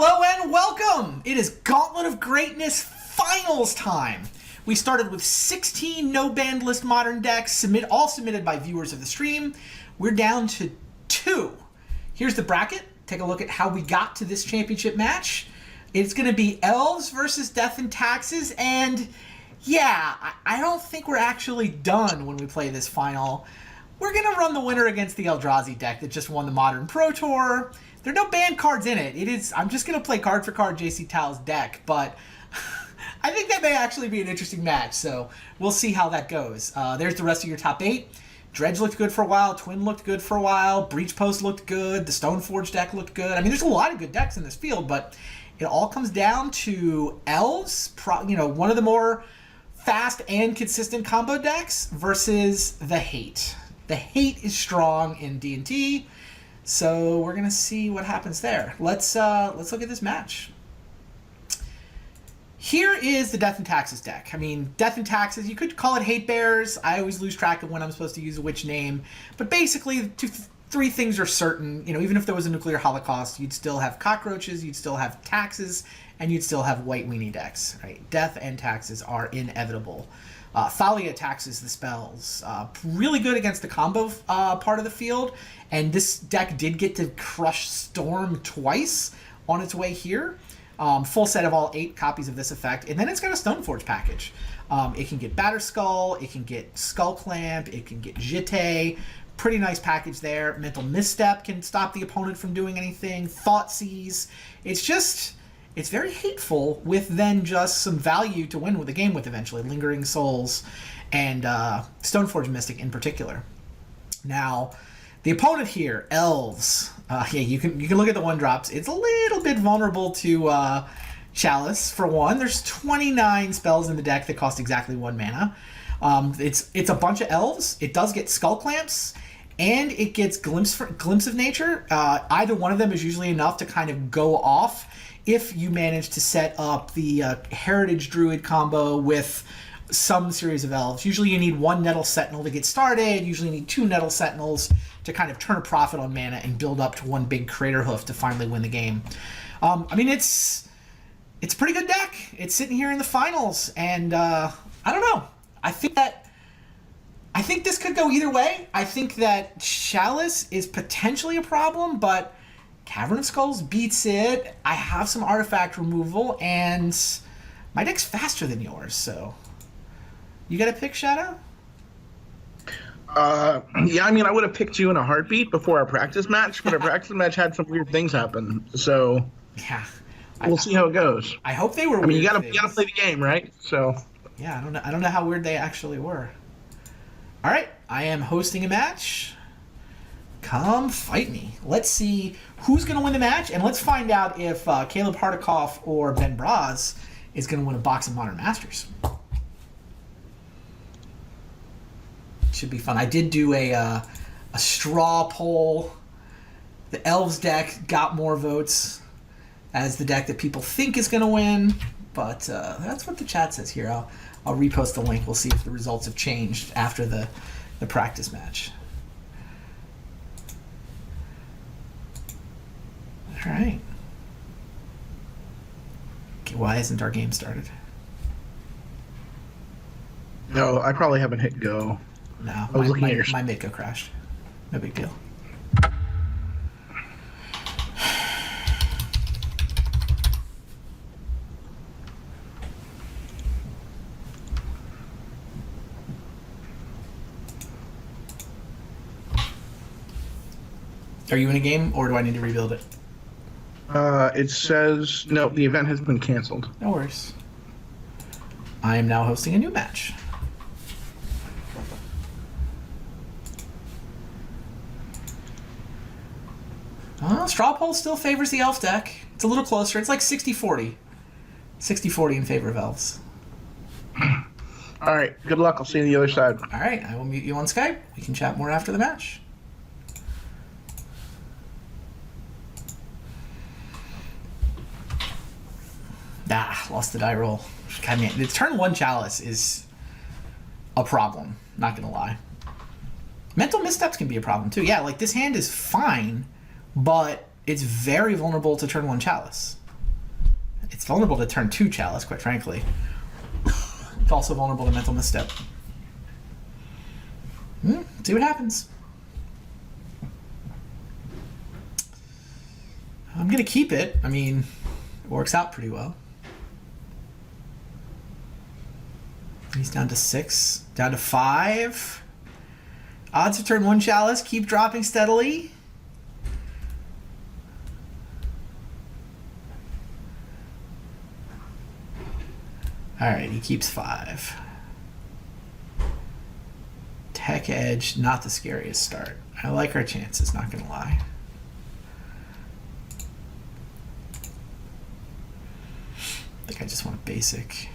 Hello and welcome! It is Gauntlet of Greatness finals time. We started with 16 no-banned list modern decks, all submitted by viewers of the stream. We're down to 2. Here's the bracket. Take a look at how we got to this championship match. It's going to be Elves versus Death and Taxes, and yeah, I don't think we're actually done when we play this final. We're going to run the winner against the Eldrazi deck that just won the Modern Pro Tour. There are no banned cards in it. I'm just going to play card for card JC Tal's deck, but I think that may actually be an interesting match, so we'll see how that goes. There's the rest of your top 8. Dredge looked good for a while. Twin looked good for a while. Breach Post looked good. The Stoneforge deck looked good. I mean, there's a lot of good decks in this field, but it all comes down to Elves, one of the more fast and consistent combo decks versus the Hate. The Hate is strong in D&D, so we're gonna see what happens there. Let's look at this match. Here is the Death and Taxes deck. I mean, Death and Taxes, you could call it Hate Bears. I always lose track of when I'm supposed to use which name, but basically, three things are certain. Even if there was a nuclear holocaust, you'd still have cockroaches, you'd still have taxes, and you'd still have white weenie decks. Right? Death and Taxes are inevitable. Thalia taxes the spells. Really good against the combo part of the field, and this deck did get to crush Storm twice on its way here. Full set of all 8 copies of this effect, and then it's got a Stoneforge package. It can get Batterskull, it can get Skull Clamp, it can get Jitte. Pretty nice package there. Mental Misstep can stop the opponent from doing anything. Thoughtseize. It's very hateful with then just some value to win with the game with eventually. Lingering Souls and Stoneforge Mystic in particular. Now, the opponent here, Elves. You can look at the 1-drops. It's a little bit vulnerable to Chalice, for one. There's 29 spells in the deck that cost exactly 1 mana. It's a bunch of Elves. It does get Skull Clamps, and it gets Glimpse of Nature. Either one of them is usually enough to kind of go off if you manage to set up the Heritage Druid combo with some series of Elves. Usually you need 1 Nettle Sentinel to get started. Usually you need 2 Nettle Sentinels to kind of turn a profit on mana and build up to 1 big Crater Hoof to finally win the game. I mean, it's a pretty good deck. It's sitting here in the finals, and I don't know. I think this could go either way. I think that Chalice is potentially a problem, but Cavern of Skulls beats it. I have some artifact removal, and my deck's faster than yours, so... You got to pick, Shadow? Yeah, I mean, I would have picked you in a heartbeat before our practice match, but our practice match had some weird things happen, so... Yeah. We'll see how it goes. I hope they were weird. I mean, you gotta play the game, right? So... Yeah, I don't know how weird they actually were. All right, I am hosting a match. Come fight me. Let's see who's going to win the match, and let's find out if Caleb Hardikoff or Ben Braz is going to win a box of Modern Masters. Should be fun. I did do a straw poll. The Elves deck got more votes as the deck that people think is going to win, but that's what the chat says here. I'll repost the link. We'll see if the results have changed after the practice match. All right. Okay, why isn't our game started? No, I probably haven't hit go. No, I was looking at your... my Mako crashed. No big deal. Are you in a game, or do I need to rebuild it? It says, no, the event has been canceled. No worries. I am now hosting a new match. Straw poll still favors the Elf deck. It's a little closer. It's like 60-40. 60-40 in favor of Elves. All right, good luck. I'll see you on the other side. All right, I will mute you on Skype. We can chat more after the match. Lost the die roll. God, man, the turn 1 Chalice is a problem, not gonna lie. Mental Missteps can be a problem too. Yeah, like this hand is fine, but it's very vulnerable to turn 1 Chalice. It's vulnerable to turn 2 Chalice, quite frankly. It's also vulnerable to Mental Misstep. See what happens. I'm going to keep it. I mean, it works out pretty well. He's down to 6. Down to 5. Odds to turn 1 Chalice keep dropping steadily. Alright, he keeps 5. Tech Edge, not the scariest start. I like our chances, not gonna lie. I think I just want a basic.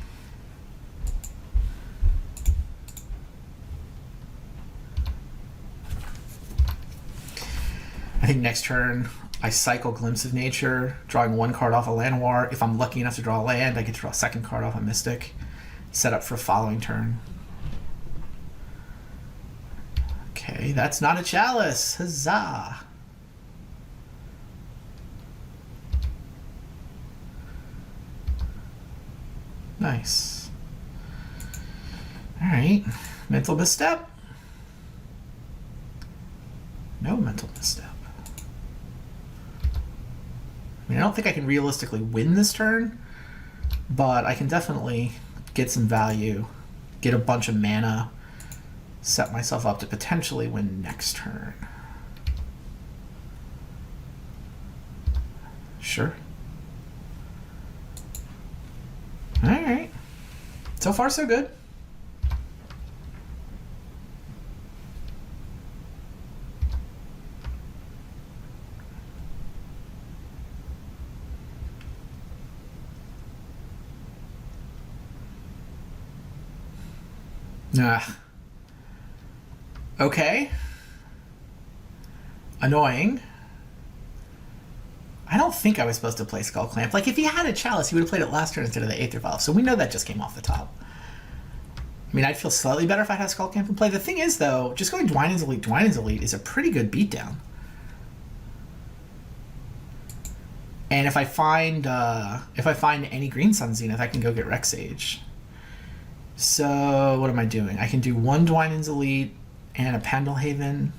I think next turn I cycle Glimpse of Nature, drawing 1 card off a Llanowar. If I'm lucky enough to draw a land, I get to draw a 2nd card off a Mystic. Set up for following turn. Okay, that's not a Chalice. Huzzah! Nice. Alright, Mental Misstep. No Mental Misstep. I mean, I don't think I can realistically win this turn, but I can definitely get some value, get a bunch of mana, set myself up to potentially win next turn. Sure. Alright. So far, so good. Okay. Annoying. I don't think I was supposed to play Skull Clamp. Like, if he had a Chalice, he would have played it last turn instead of the Aether Vial. So we know that just came off the top. I mean, I'd feel slightly better if I had Skull Clamp in play. The thing is, though, just going Dwynen's Elite is a pretty good beatdown. And if I find any Green Sun Zenith, I can go get Rex Age. So what am I doing? I can do 1 Dwynen's Elite and a Pendelhaven,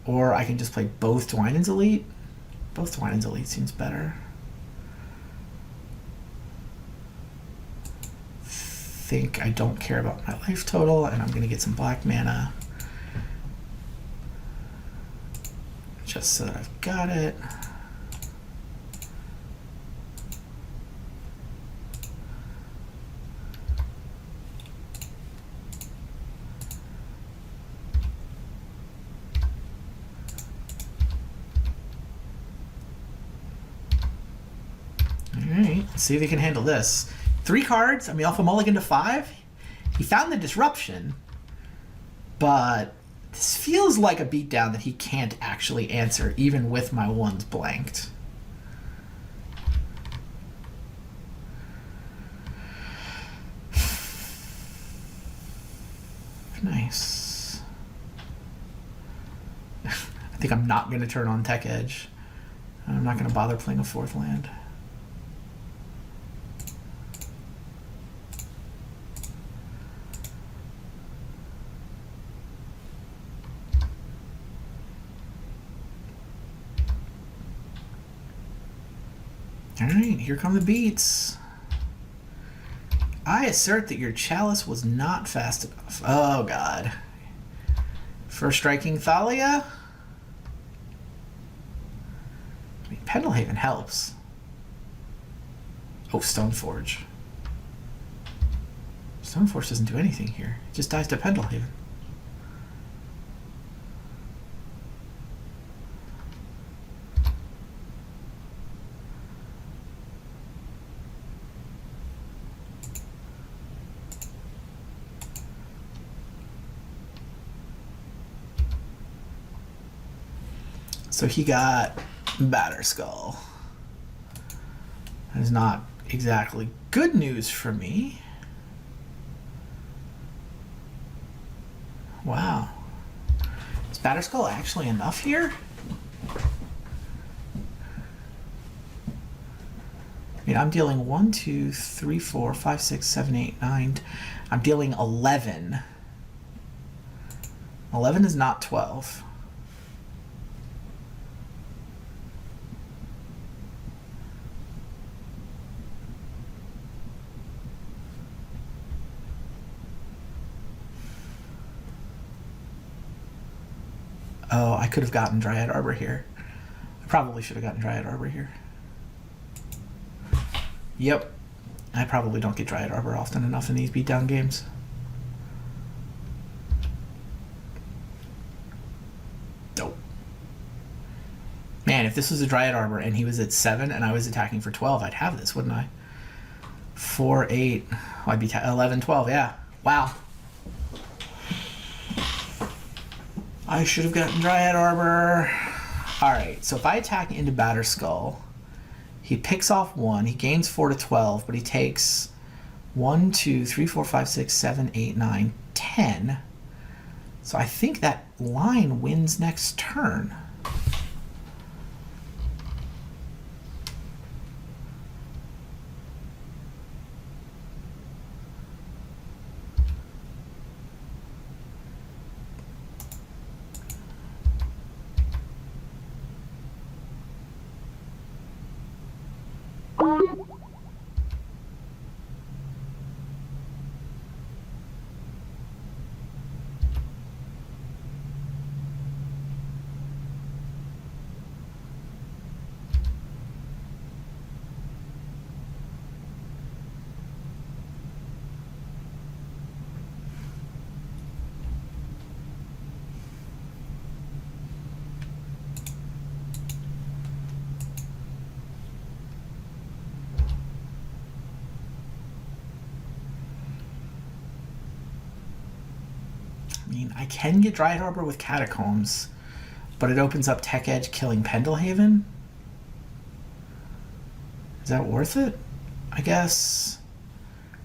or I can just play both Dwynen's Elite. Both Dwynen's Elite seems better. Think I don't care about my life total, and I'm going to get some black mana. Just so that I've got it. Alright, let's see if he can handle this. 3 cards, I mean, off a mulligan to 5. He found the Disruption, but this feels like a beatdown that he can't actually answer, even with my 1s blanked. Nice. I think I'm not going to turn on Tech Edge. I'm not going to bother playing a 4th land. Alright, here come the beats. I assert that your Chalice was not fast enough. Oh, God. First striking Thalia? I mean, Pendelhaven helps. Oh, Stoneforge. Stoneforge doesn't do anything here. It just dies to Pendelhaven. So he got Batterskull. That is not exactly good news for me. Wow. Is Batterskull actually enough here? I mean, mean, I'm dealing 1, 2, 3, 4, 5, 6, 7, 8, 9. I'm dealing 11. 11 is not 12. Oh, I could have gotten Dryad Arbor here. I probably should have gotten Dryad Arbor here. Yep. I probably don't get Dryad Arbor often enough in these beatdown games. Nope. Man, if this was a Dryad Arbor and he was at 7 and I was attacking for 12, I'd have this, wouldn't I? 4, 8. Oh, I'd be 11, 12, yeah. Wow. I should have gotten Dryad Arbor. Alright, so if I attack into Batterskull, he picks off 1, he gains 4 to 12, but he takes 1, 2, 3, 4, 5, 6, 7, 8, 9, 10. So I think that line wins next turn. I mean, I can get Dryad Arbor with Catacombs, but it opens up Tech Edge killing Pendelhaven. Is that worth it? I guess.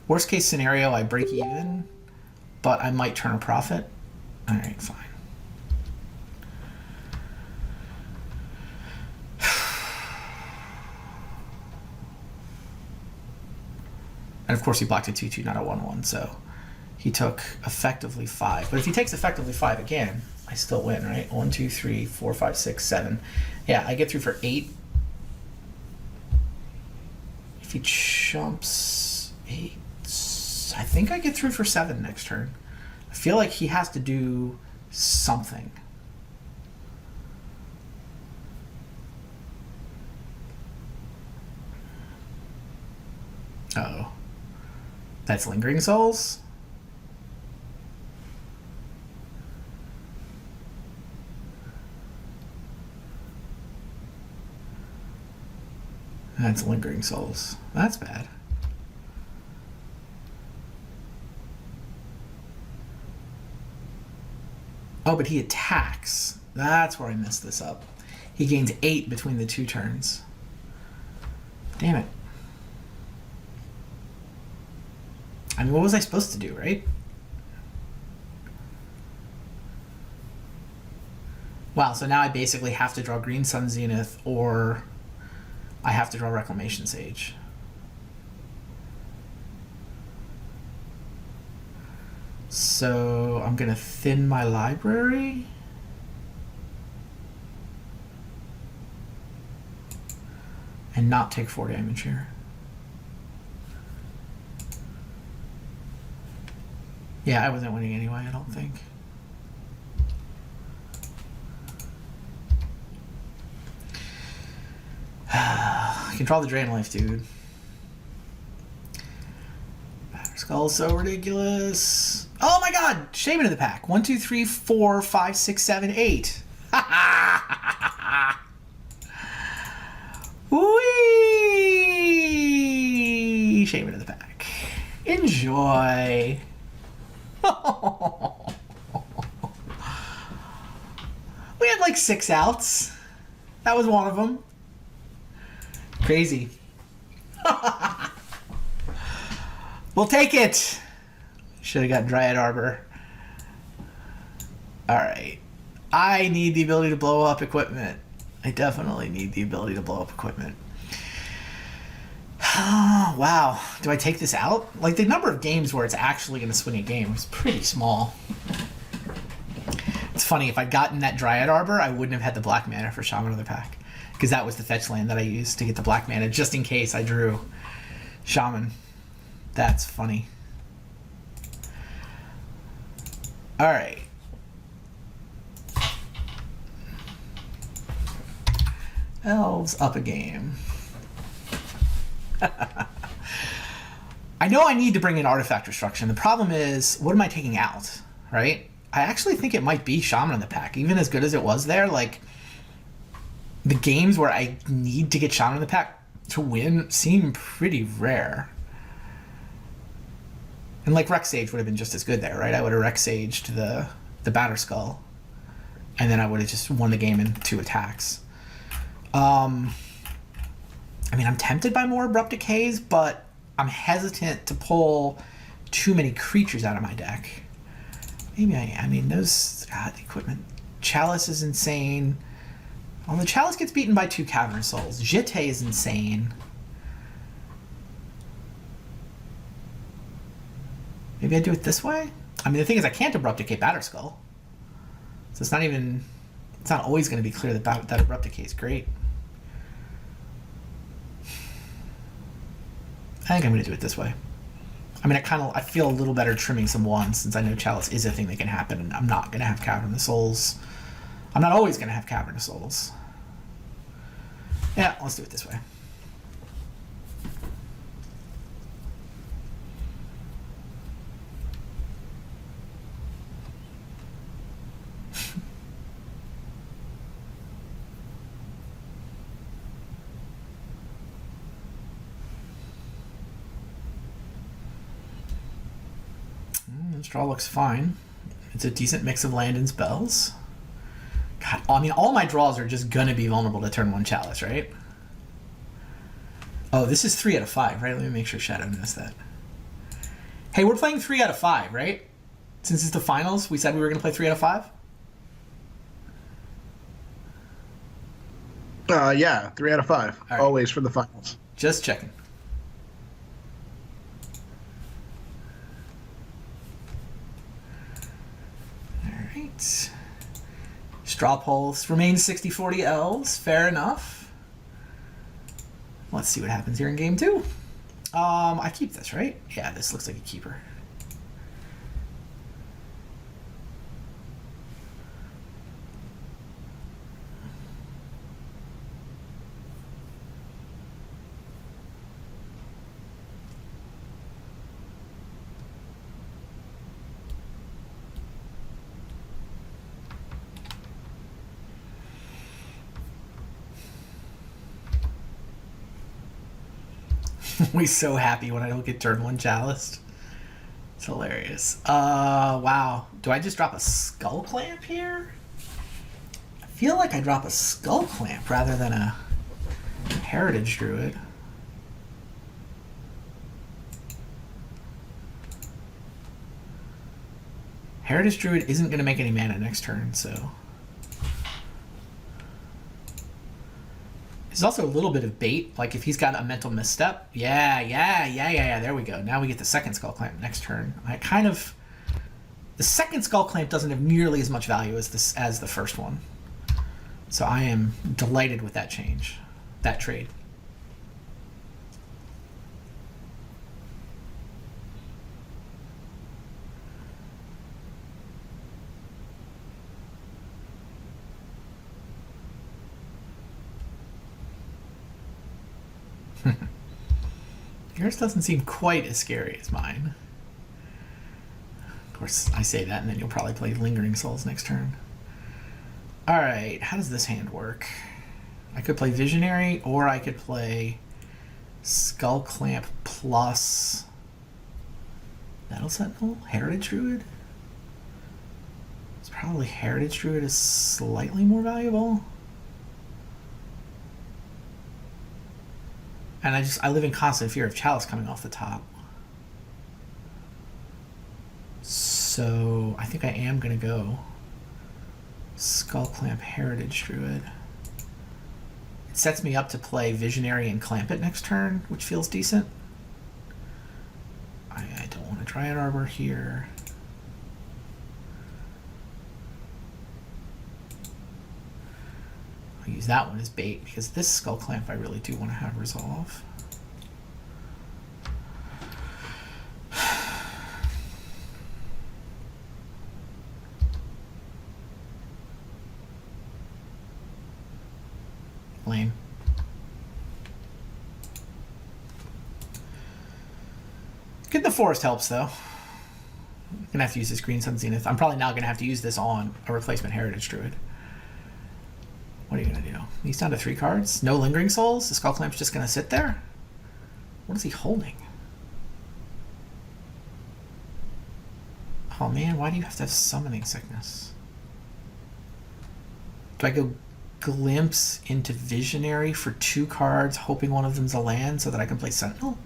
Worst case scenario, I break even, but I might turn a profit. Alright, fine. And of course he blocked a 2/2, not a 1/1, so he took effectively 5. But if he takes effectively 5 again, I still win, right? 1, 2, 3, 4, 5, 6, 7. Yeah, I get through for 8. If he chumps 8, I think I get through for 7 next turn. I feel like he has to do something. Uh-oh. That's Lingering Souls? That's Lingering Souls. That's bad. Oh, but he attacks. That's where I messed this up. He gains 8 between the 2 turns. Damn it. I mean, what was I supposed to do, right? Wow, so now I basically have to draw Green Sun Zenith, or I have to draw Reclamation Sage. So I'm gonna thin my library. And not take 4 damage here. Yeah, I wasn't winning anyway, I don't think. Control the Drain Life, dude. Batterskull's so ridiculous. Oh my god! Shaman of the pack. 1, 2, 3, 4, 5, 6, 7, 8. Whee! Shaman of the pack. Enjoy. We had like 6 outs. That was one of them. Crazy. We'll take it. Should have got Dryad Arbor. Alright. I need the ability to blow up equipment. I definitely need the ability to blow up equipment. Oh, wow. Do I take this out? Like, the number of games where it's actually going to swing a game is pretty small. It's funny, if I'd gotten that Dryad Arbor, I wouldn't have had the black mana for Shaman of the Pack. Because that was the fetch land that I used to get the black mana, just in case I drew Shaman. That's funny. Alright. Elves up a game. I know I need to bring in Artifact Destruction. The problem is, what am I taking out, right? I actually think it might be Shaman in the Pack. Even as good as it was there, like, the games where I need to get Shaman in the Pack to win seem pretty rare. And, like, Rex Sage would have been just as good there, right? I would have Rex Saged the Batterskull, and then I would have just won the game in 2 attacks. I mean, I'm tempted by more Abrupt Decays, but I'm hesitant to pull too many creatures out of my deck. Maybe I mean, those... God, the equipment. Chalice is insane. Well, the Chalice gets beaten by 2 Cavern Souls. Jete is insane. Maybe I do it this way? I mean, the thing is, I can't Abrupt Decay Batterskull. So it's not even... It's not always going to be clear that Abrupt Decay is great. I think I'm going to do it this way. I mean, I feel a little better trimming some 1s since I know Chalice is a thing that can happen, and I'm not going to have Cavern of Souls. I'm not always going to have Cavern of Souls. Yeah, let's do it this way. This draw looks fine. It's a decent mix of land and spells. God, I mean, all my draws are just gonna be vulnerable to turn 1 Chalice, right? Oh, this is 3 out of 5, right? Let me make sure Shadow knows that. Hey, we're playing 3 out of 5, right? Since it's the finals, we said we were gonna play 3 out of 5? Yeah, 3 out of 5. Right. Always for the finals. Just checking. Alright. Straw polls remains 60-40 Elves. Fair enough. Let's see what happens here in game 2. I keep this, right? Yeah, this looks like a keeper. We're so happy when I don't get turn 1 Chalice. It's hilarious. Wow. Do I just drop a Skull Clamp here? I feel like I drop a Skull Clamp rather than a Heritage Druid. Heritage Druid isn't going to make any mana next turn, so... There's also a little bit of bait, like if he's got a mental misstep. Yeah, there we go. Now we get the second Skull Clamp next turn. The second Skull Clamp doesn't have nearly as much value as the first one. So I am delighted with that change, that trade. Yours doesn't seem quite as scary as mine. Of course, I say that, and then you'll probably play Lingering Souls next turn. Alright, how does this hand work? I could play Visionary, or I could play Skull Clamp plus Metal Sentinel? Heritage Druid? It's probably Heritage Druid is slightly more valuable. And I live in constant fear of Chalice coming off the top. So I think I am going to go Skull Clamp Heritage Druid. It sets me up to play Visionary and Clamp It next turn, which feels decent. I don't want to Dryad Arbor here. I'll use that one as bait because this Skull Clamp I really do want to have resolve. Lame. Good, the forest helps though. I'm gonna have to use this Green Sun Zenith. I'm probably now gonna have to use this on a replacement Heritage Druid. What are you gonna do? He's down to 3 cards. No Lingering Souls. The Skull Clamp's just gonna sit there. What is he holding? Oh man, why do you have to have Summoning Sickness? Do I go Glimpse into Visionary for 2 cards, hoping one of them's a land so that I can play Sentinel?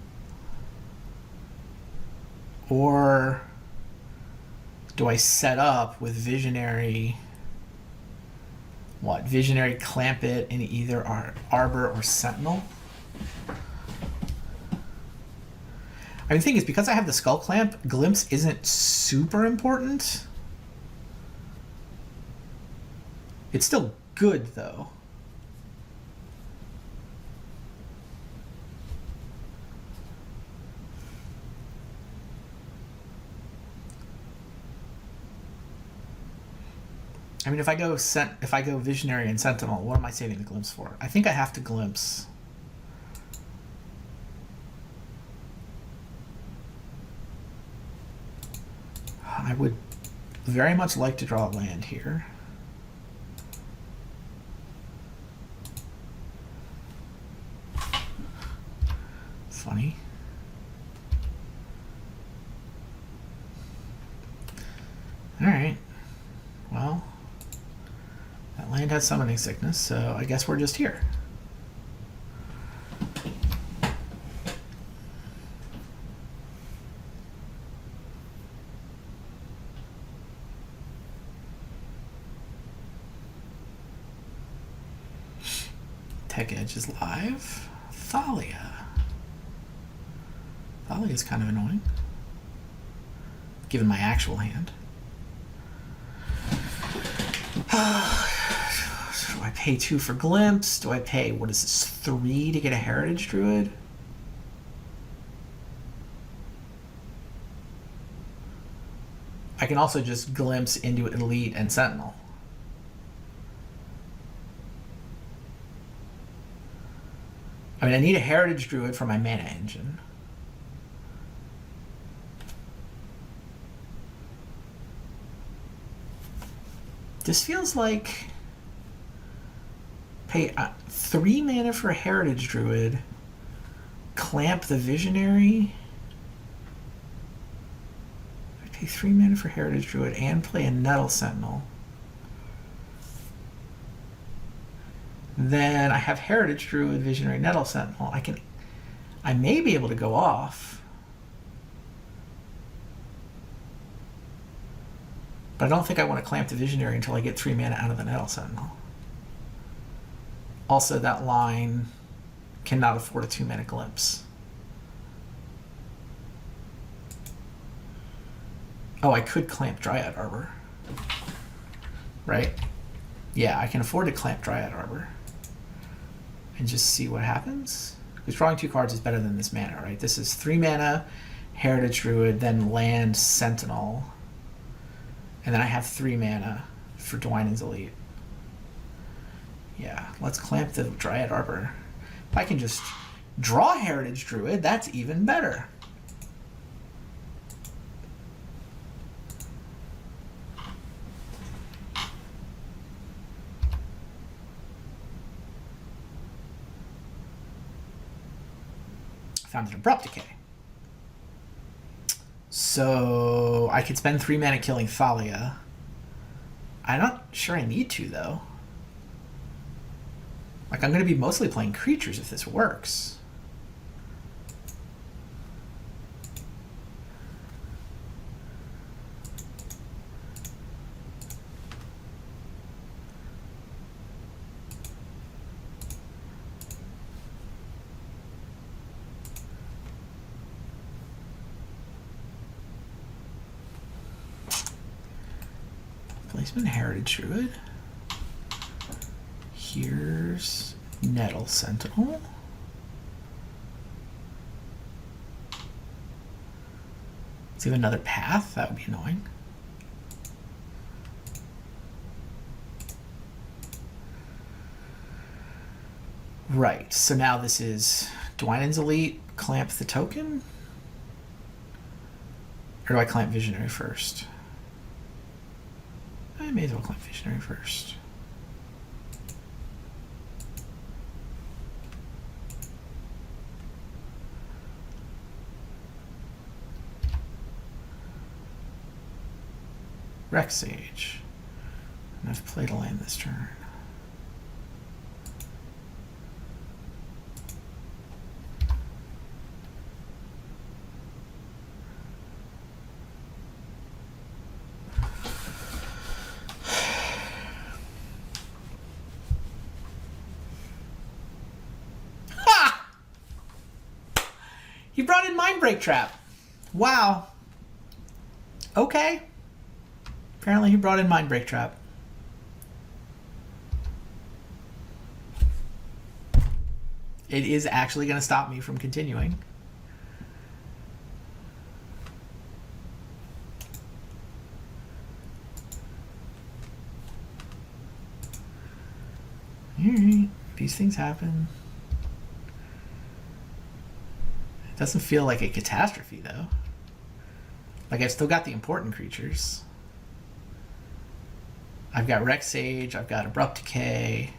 Or do I set up with Visionary, Visionary, Clamp It in either Arbor or Sentinel? I mean, the thing is, because I have the Skull Clamp, Glimpse isn't super important. It's still good, though. I mean, if I go Visionary and Sentinel, what am I saving the Glimpse for? I think I have to Glimpse. I would very much like to draw a land here. Funny. All right. Well, that land has Summoning Sickness, so I guess we're just here. Tech Edge is live. Thalia. Thalia is kind of annoying, given my actual hand. Do I pay 2 for Glimpse? Do I pay, what is this, 3 to get a Heritage Druid? I can also just Glimpse into Elite and Sentinel. I mean, I need a Heritage Druid for my mana engine. This feels like pay 3 mana for a Heritage Druid, Clamp the Visionary. I pay 3 mana for Heritage Druid and play a Nettle Sentinel. Then I have Heritage Druid, Visionary, Nettle Sentinel. I may be able to go off. But I don't think I want to Clamp the Visionary until I get 3 mana out of the Nettle Sentinel. Also, that line cannot afford a 2 mana Glimpse. Oh, I could Clamp Dryad Arbor. Right? Yeah, I can afford to Clamp Dryad Arbor. And just see what happens. Because drawing 2 cards is better than this mana, right? This is 3 mana, Heritage Druid, then land Sentinel. And then I have 3 mana for Dwynen's Elite. Yeah, let's Clamp the Dryad Arbor. If I can just draw Heritage Druid, that's even better. Found an Abrupt Decay. So I could spend 3 mana killing Thalia. I'm not sure I need to, though. Like, I'm going to be mostly playing creatures if this works. Replacement Heritage Druid. Here's Nettle Sentinel. Let's do another path. That would be annoying. Right, so now this is Dwynen's Elite, clamp the token? Or do I clamp Visionary first? I may as well clamp Visionary first. Rex Sage. And I've played a land this turn. He brought in Mindbreak Trap. Wow. Okay. Apparently he brought in Mindbreak Trap. It is actually going to stop me from continuing. Alright. These things happen. It doesn't feel like a catastrophe, though. Like, I've still got the important creatures. I've got Rex Sage, I've got Abrupt Decay.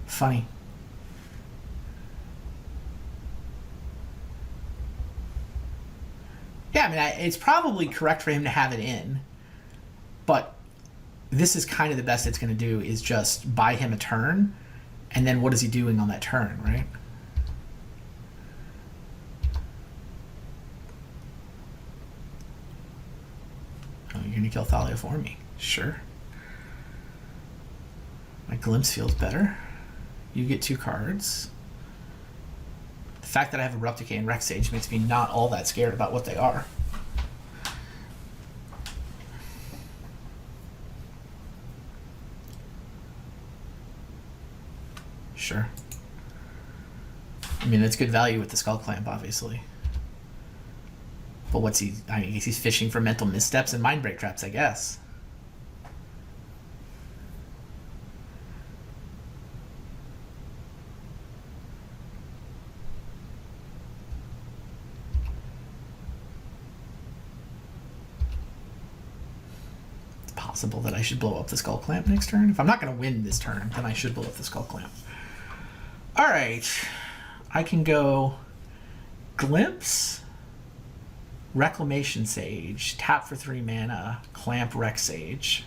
Funny. Yeah, I mean, it's probably correct for him to have it in, but this is kind of the best it's going to do is just buy him a turn, and then what is he doing on that turn, right? Oh, you're going to kill Thalia for me. Sure. My Glimpse feels better. You get 2 cards. The fact that I have Abrupt Decay and Rex Sage makes me not all that scared about what they are. Sure. I mean, it's good value with the Skull Clamp, obviously. But what's he... I mean, he's fishing for mental missteps and Mindbreak Traps, I guess. It's possible that I should blow up the Skull Clamp next turn. If I'm not going to win this turn, then I should blow up the Skull Clamp. Alright. I can go Glimpse, Reclamation Sage, tap for 3 mana, clamp Rex Sage,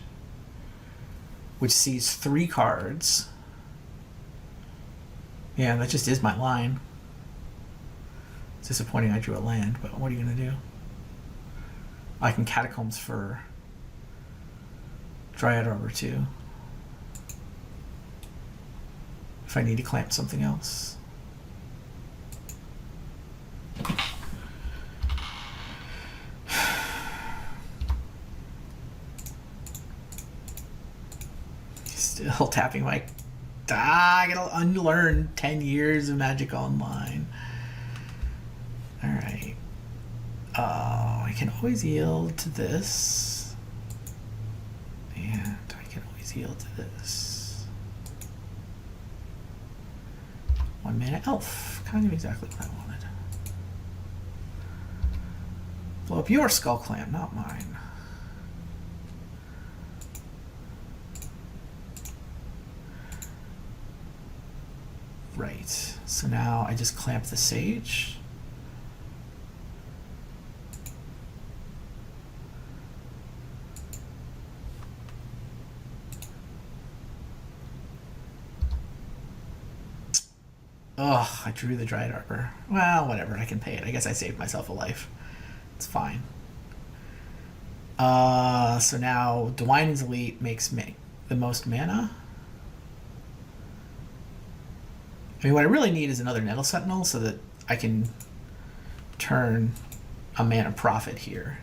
which sees 3 cards. Yeah, that just is my line. It's disappointing I drew a land, but what are you going to do? I can Catacombs for Dryad Arbor too. If I need to clamp something else. Still tapping my... I gotta unlearn 10 years of Magic Online. Alright. I can always yield to this. And I can always yield to this. 1 mana elf. Kind of exactly what I wanted. Blow up your Skull Clamp, not mine. Right. So now I just clamp the Sage. Ugh, I drew the Dryad Arbor. Well, whatever, I can pay it. I guess I saved myself a life. It's fine. So now Dwynen's Elite makes me the most mana. I mean, what I really need is another Nettle Sentinel so that I can turn a mana profit here.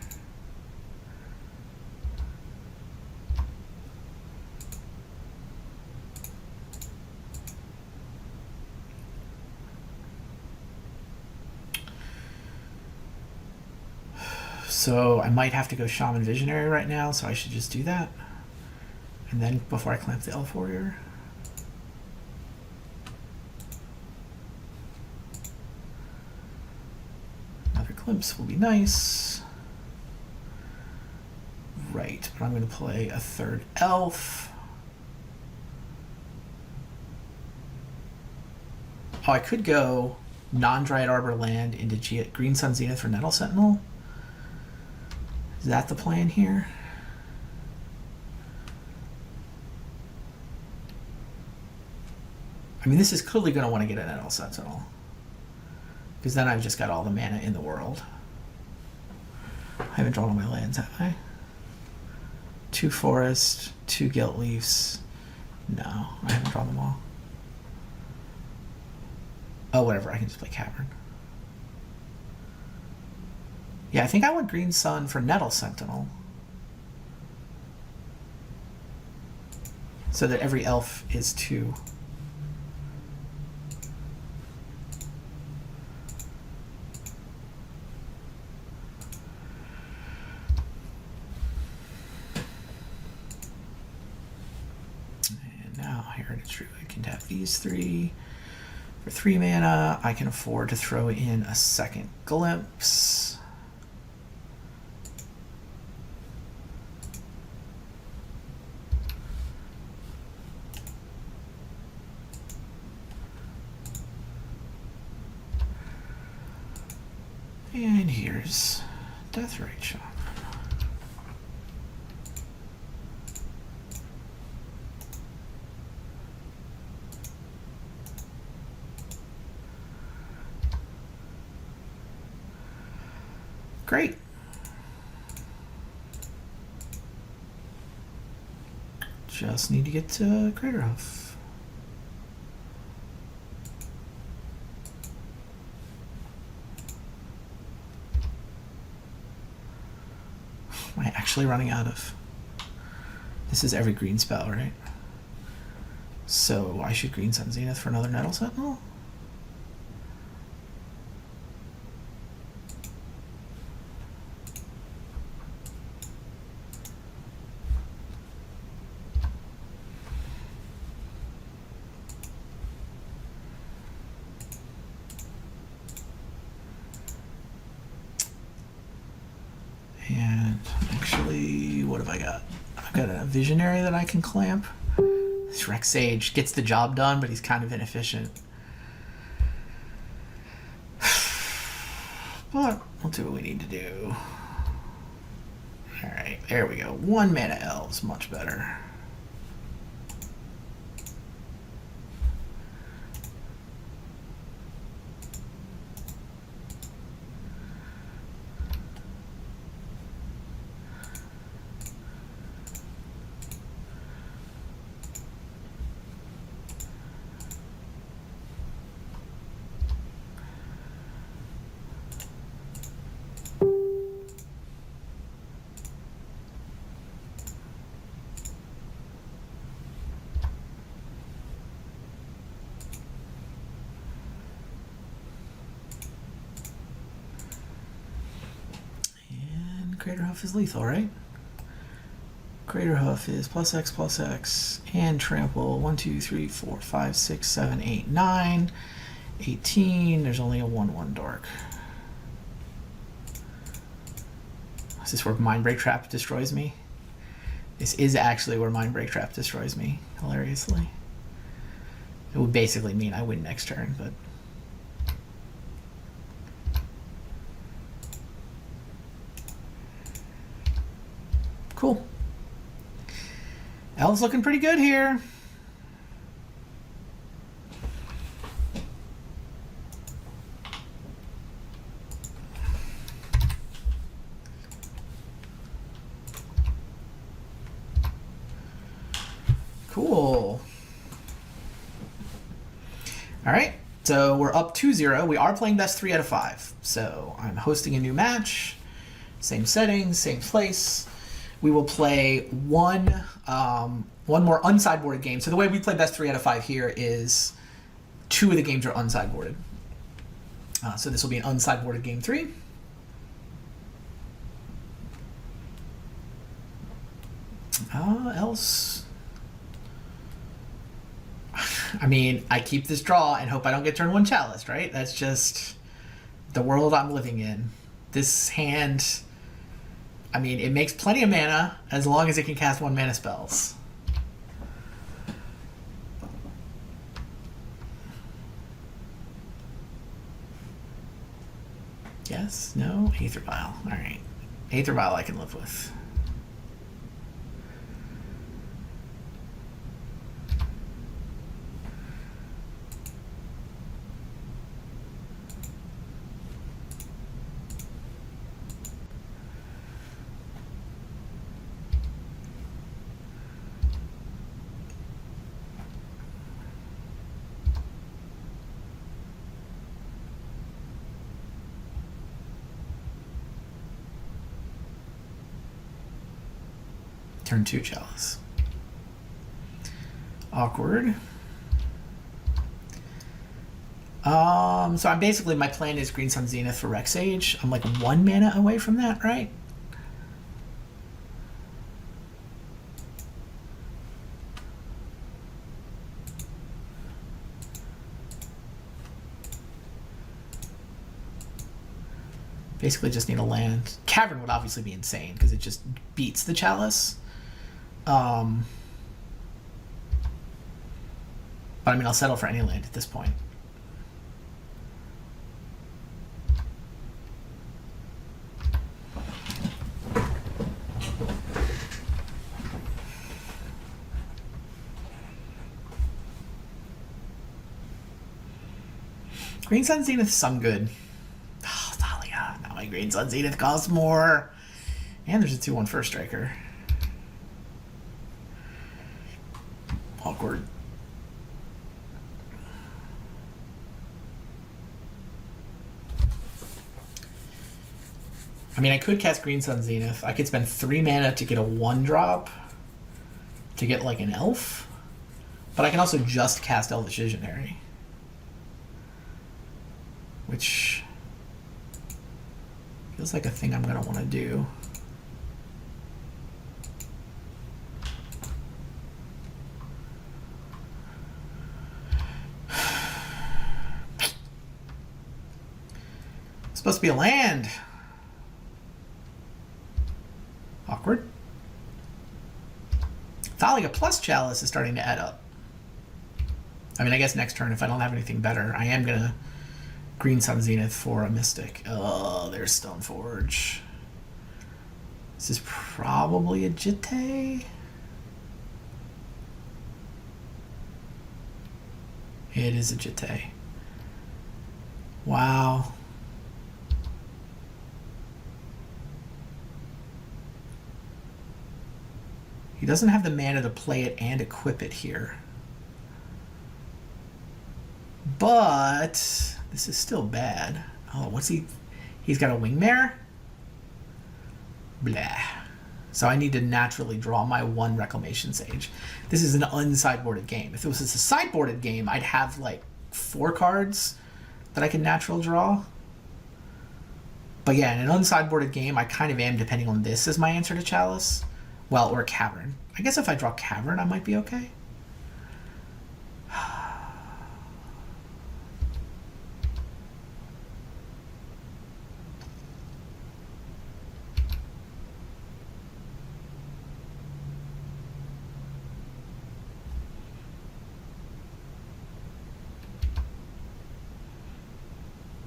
So I might have to go Shaman Visionary right now, so I should just do that. And then before I clamp the Elf Warrior. Another glimpse will be nice. Right, but I'm going to play a third Elf. Oh, I could go non-Dryad Arbor land into Green Sun Zenith for Nettle Sentinel. Is that the plan here? I mean, this is clearly going to want to get an Nettle Sentinel. Because then I've just got all the mana in the world. I haven't drawn all my lands, have I? 2 Forest, 2 Gilt Leafs. No, I haven't drawn them all. Oh, whatever, I can just play Cavern. Yeah, I think I want Green Sun for Nettle Sentinel. So that every elf is 2. And now Heritage Druid can tap these 3. For 3 mana, I can afford to throw in a second Glimpse. And here's Deathrite Shaman. Great. Just need to get to Craterhoof. Am I actually running out of... This is every green spell, right? So I should Green Sun Zenith for another Nettle Sentinel? And actually, what have I got? I've got a Visionary that I can clamp. This Rex Sage gets the job done, but he's kind of inefficient. But we'll do what we need to do. Alright, there we go. 1 mana Elves, much better. Craterhoof is lethal, right? Craterhoof is +X, and trample 1, 2, 3, 4, 5, 6, 7, 8, 9, 18. There's only a 1/1 dark. Is this where Mindbreak Trap destroys me? This is actually where Mindbreak Trap destroys me, hilariously. It would basically mean I win next turn, but... Cool. Elves looking pretty good here. Cool. All right. So we're up 2-0. We are playing best 3 out of 5. So I'm hosting a new match. Same settings, same place. We will play one more unsideboarded game. So the way we play best 3 out of 5 here is 2 of the games are unsideboarded. So this will be an unsideboarded game 3. Else. I mean, I keep this draw and hope I don't get turn 1 Chalice, right? That's just the world I'm living in. This hand, I mean, it makes plenty of mana as long as it can cast 1 mana spells. Yes? No? Aether Vial. Alright. Aether Vial I can live with. Turn 2 Chalice. Awkward. So I'm basically, my plan is Green Sun Zenith for Rex Age. I'm like 1 mana away from that, right? Basically just need a land. Cavern would obviously be insane because it just beats the Chalice. But I mean, I'll settle for any land at this point. Green Sun Zenith, some good. Oh, Thalia. Now my Green Sun Zenith costs more. And there's a 2/1 first striker. Awkward. I mean, I could cast Green Sun Zenith. I could spend 3 mana to get a 1-drop to get like an elf. But I can also just cast Elvish Visionary. Which feels like a thing I'm going to want to do. It's supposed to be a land. Awkward. Thalia plus Chalice is starting to add up. I mean, I guess next turn, if I don't have anything better, I am going to Green Sun Zenith for a Mystic. Oh, there's Stoneforge. This is probably a Jitte. It is a Jitte. Wow. He doesn't have the mana to play it and equip it here. But this is still bad. Oh, what's he? He's got a Wingmare? Blah. So I need to naturally draw my 1 Reclamation Sage. This is an unsideboarded game. If it was a sideboarded game, I'd have like 4 cards that I can natural draw. But yeah, in an unsideboarded game, I kind of am depending on this as my answer to Chalice. Well, or Cavern. I guess if I draw Cavern, I might be okay.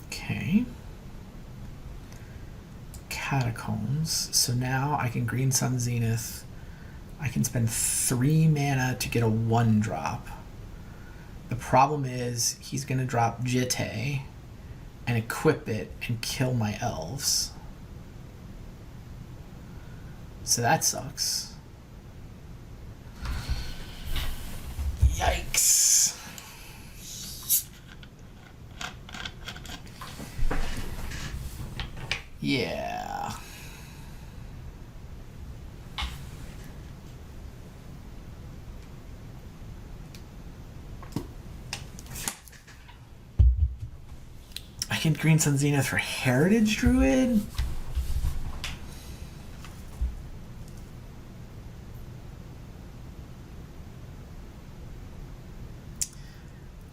Okay. Catacombs. So now I can Green Sun Zenith. I can spend 3 mana to get a 1-drop. The problem is he's going to drop Jitte and equip it and kill my elves. So that sucks. Yikes. Yeah. I can Green Sun Zenith for Heritage Druid.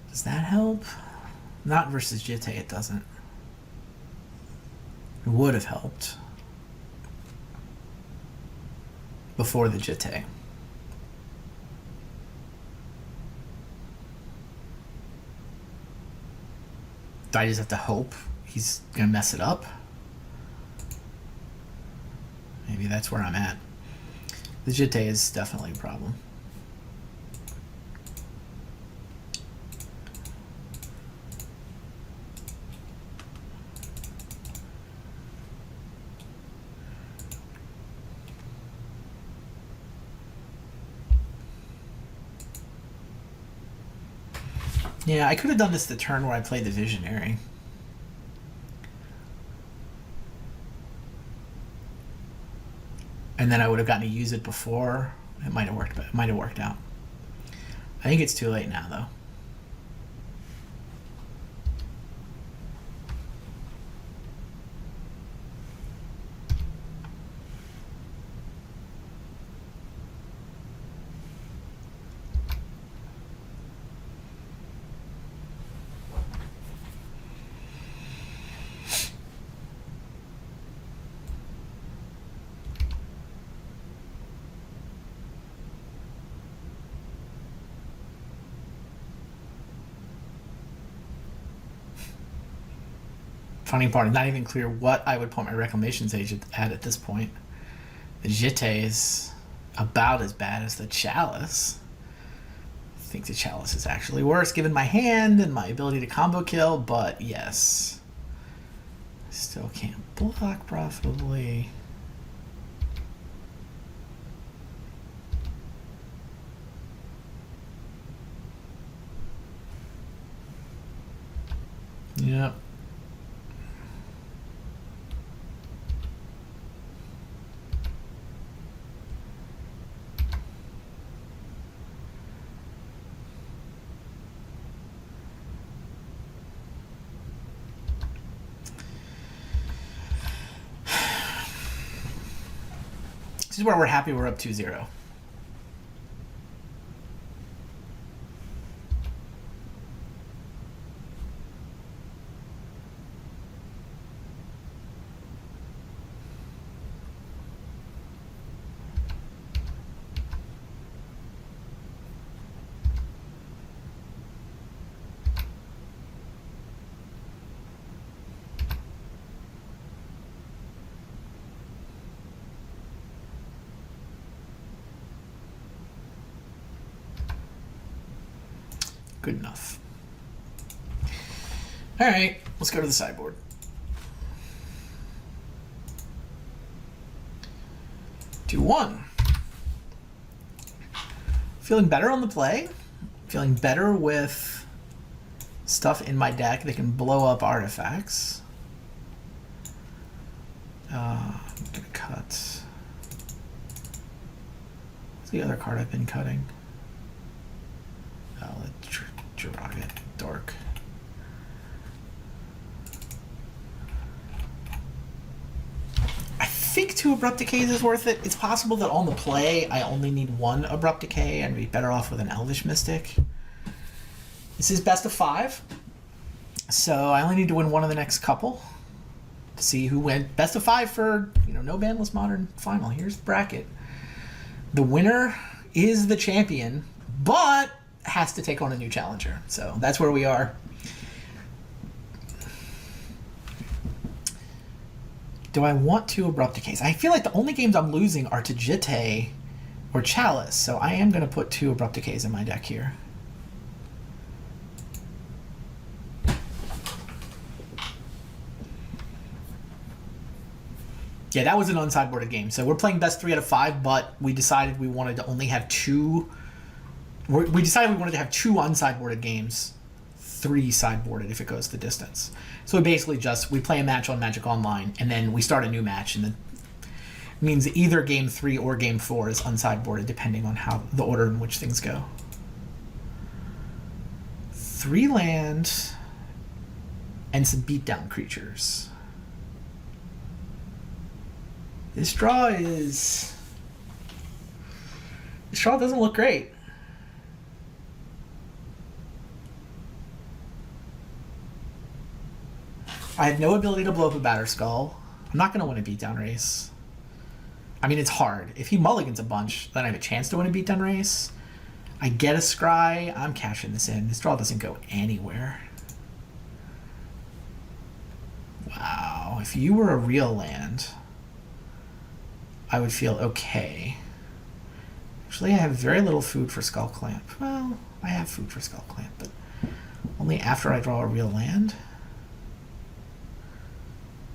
Does that help? Not versus Jitte, it doesn't. It would have helped before the Jitte. Do I just have to hope he's gonna mess it up? Maybe that's where I'm at. The Jitte is definitely a problem. Yeah, I could have done this the turn where I played the Visionary. And then I would have gotten to use it before. It might have worked, but it might have worked out. I think it's too late now, though. Funny part, it's not even clear what I would put my Reclamation Sage at this point. The Jitte is about as bad as the Chalice. I think the Chalice is actually worse given my hand and my ability to combo kill, but yes. Still can't block profitably. Yep. This is where we're happy we're up 2-0. Good enough. All right, let's go to the sideboard. 2-1. Feeling better on the play. Feeling better with stuff in my deck that can blow up artifacts. I'm gonna cut. What's the other card I've been cutting? Oh, the Dragon Dork. I think 2 Abrupt Decays is worth it. It's possible that on the play I only need 1 Abrupt Decay and be better off with an Elvish Mystic. This is best of 5, so I only need to win one of the next couple to see who went best of 5 for no banless Modern final. Here's the bracket. The winner is the champion, but has to take on a new challenger. So that's where we are. Do I want 2 Abrupt Decays? I feel like the only games I'm losing are to Jitte or Chalice, so I am going to put 2 Abrupt Decays in my deck here. Yeah, that was an unsideboarded game. So we're playing best 3 out of 5, but we decided we wanted to only have 2. We decided we wanted to have 2 unsideboarded games 3 sideboarded if it goes the distance. So we basically we play a match on Magic Online, and then we start a new match, and then it means either game 3 or game 4 is unsideboarded, depending on how the order in which things go. 3 land and some beatdown creatures. This draw doesn't look great. I have no ability to blow up a Batterskull. I'm not going to win a beatdown race. I mean, it's hard. If he mulligans a bunch, then I have a chance to win a beatdown race. I get a scry. I'm cashing this in. This draw doesn't go anywhere. Wow. If you were a real land, I would feel okay. Actually, I have very little food for Skull Clamp. Well, I have food for Skull Clamp, but only after I draw a real land.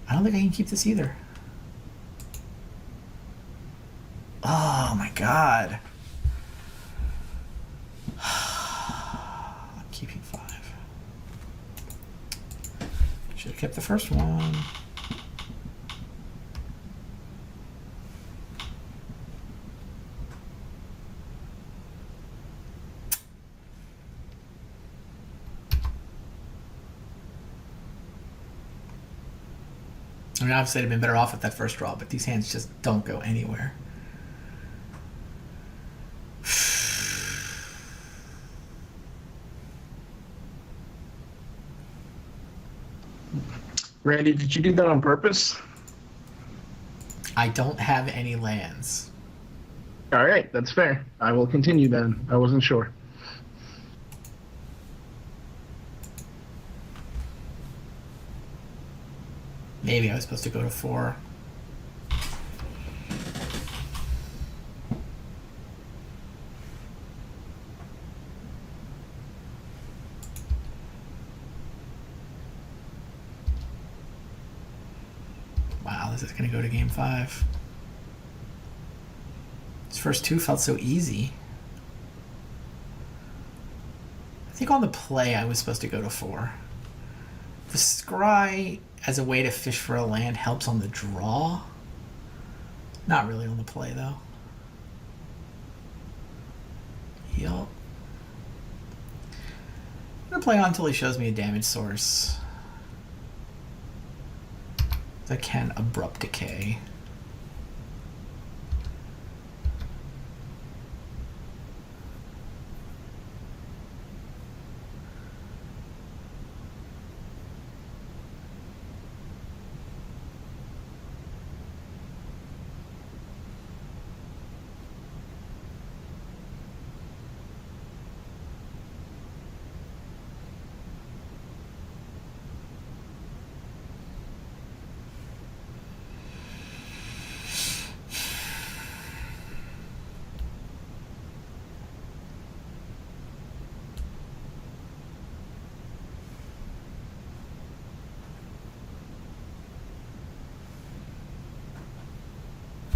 I don't think I can keep this either. Oh my god. I'm keeping 5. Should have kept the first one. I mean, obviously I'd have been better off with that first draw, but these hands just don't go anywhere. Randy, did you do that on purpose? I don't have any lands. All right, that's fair. I will continue then. I wasn't sure. Maybe I was supposed to go to 4. Wow, this is going to go to game 5. This first 2 felt so easy. I think on the play I was supposed to go to 4. The scry as a way to fish for a land helps on the draw. Not really on the play, though. Yup. I'm going to play on until he shows me a damage source. That can Abrupt Decay.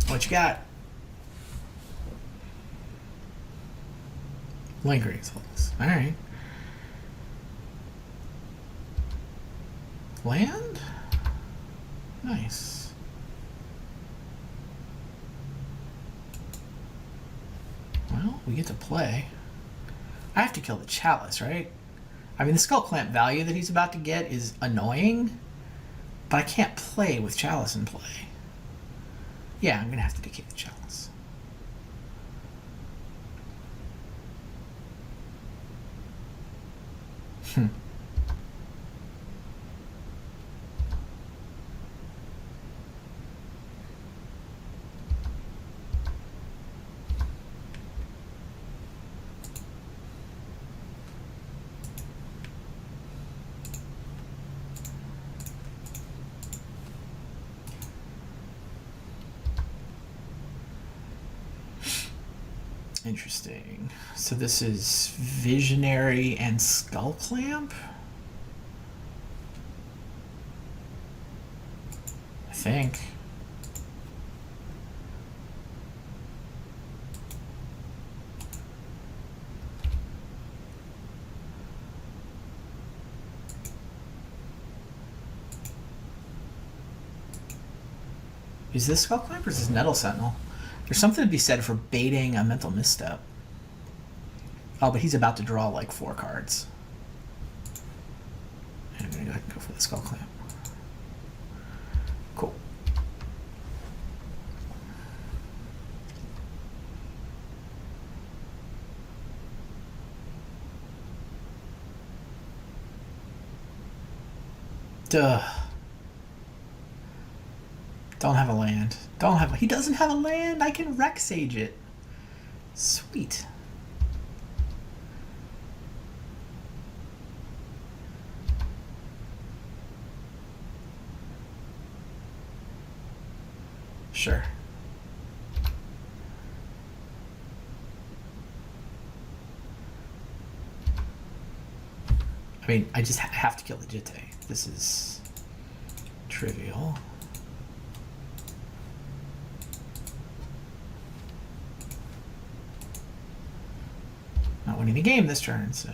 What you got? Lingering Souls. Alright. Land? Nice. Well, we get to play. I have to kill the Chalice, right? I mean, the Skull Clamp value that he's about to get is annoying, but I can't play with Chalice in play. Yeah, I'm going to have to decay the Chalice. Interesting. So this is Visionary and Skull Clamp? I think. Is this Skull Clamp or is this Nettle Sentinel? There's something to be said for baiting a mental misstep. Oh, but he's about to draw like 4 cards. And I'm gonna go ahead and go for the Skull Clamp. Cool. Duh. Don't have a land. He doesn't have a land. I can Rec Sage it. Sweet. Sure. I mean, I just have to kill the Jitte. This is trivial. Not winning the game this turn, so.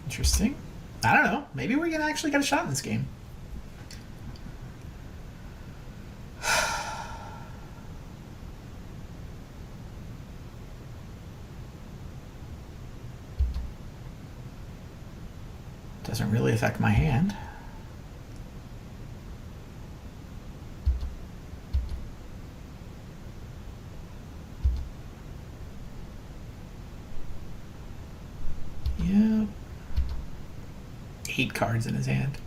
Interesting. I don't know. Maybe we're gonna actually get a shot in this game. Doesn't really affect my hand. Yep. 8 cards in his hand.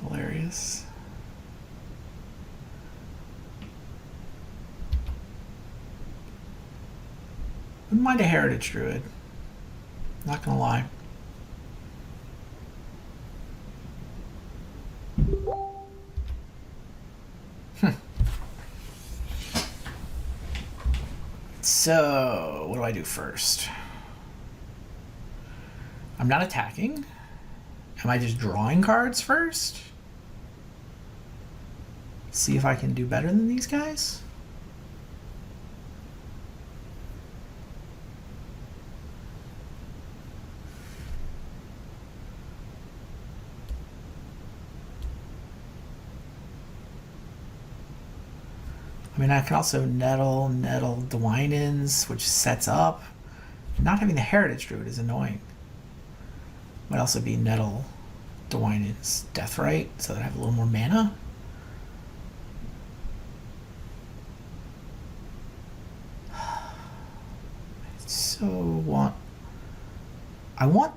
Hilarious. Wouldn't mind a Heritage Druid. Not gonna lie. So, what do I do first? I'm not attacking. Am I just drawing cards first? See if I can do better than these guys? I mean, I can also nettle Dwynens, which sets up. Not having the Heritage Druid is annoying. Might also be nettle Dwynen's Deathrite, so that I have a little more mana. I want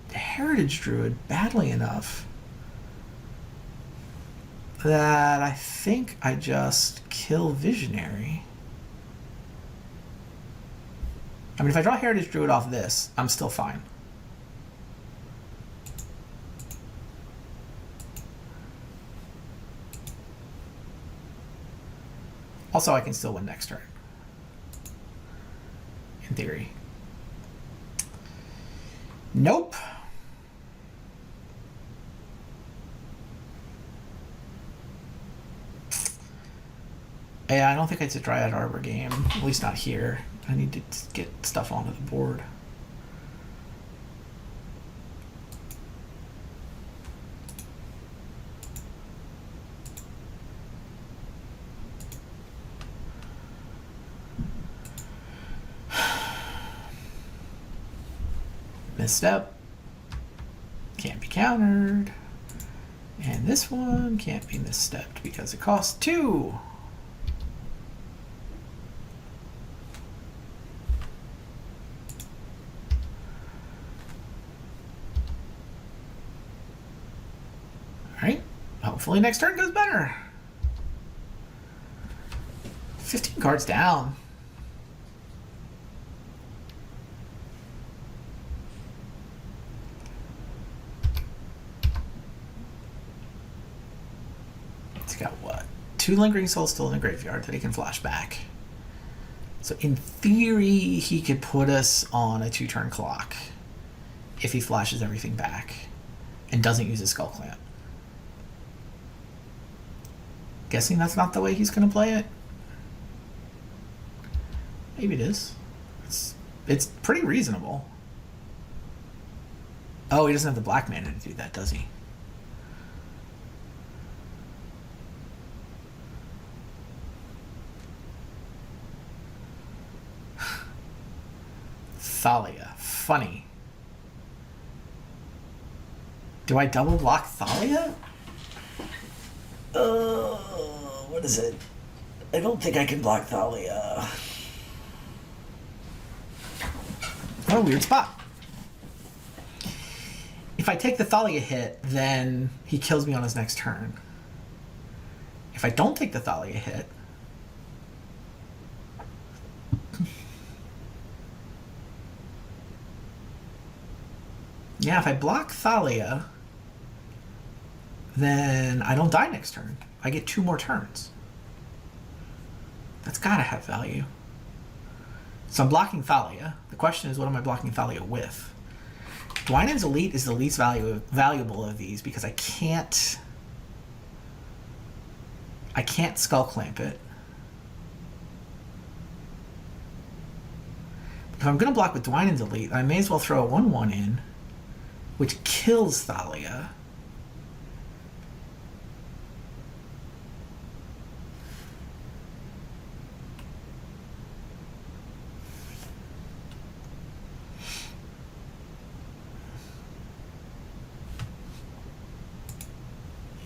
the Heritage Druid badly enough that I think I just kill Visionary. I mean, if I draw Heritage Druid off this, I'm still fine. Also, I can still win next turn. In theory. Nope. Yeah, I don't think it's a Dryad Arbor game. At least not here. I need to get stuff onto the board. Misstep. Can't be countered. And this one can't be misstepped because it costs 2. Alright. Hopefully next turn goes better. 15 cards down. Got what? 2 Lingering Souls still in the graveyard that he can flash back. So in theory, he could put us on a 2-turn clock if he flashes everything back and doesn't use his Skull Clamp. Guessing that's not the way he's going to play it. Maybe it is. It's pretty reasonable. Oh, he doesn't have the black mana to do that, does he? Thalia. Funny. Do I double block Thalia? What is it? I don't think I can block Thalia. What a weird spot. If I take the Thalia hit, then he kills me on his next turn. If I don't take the Thalia hit, yeah, if I block Thalia, then I don't die next turn. I get 2 more turns. That's gotta have value. So I'm blocking Thalia. The question is, what am I blocking Thalia with? Dwynen's Elite is the least valuable of these because I can't Skull Clamp it. If I'm going to block with Dwynen's Elite, I may as well throw a 1/1 in, which kills Thalia.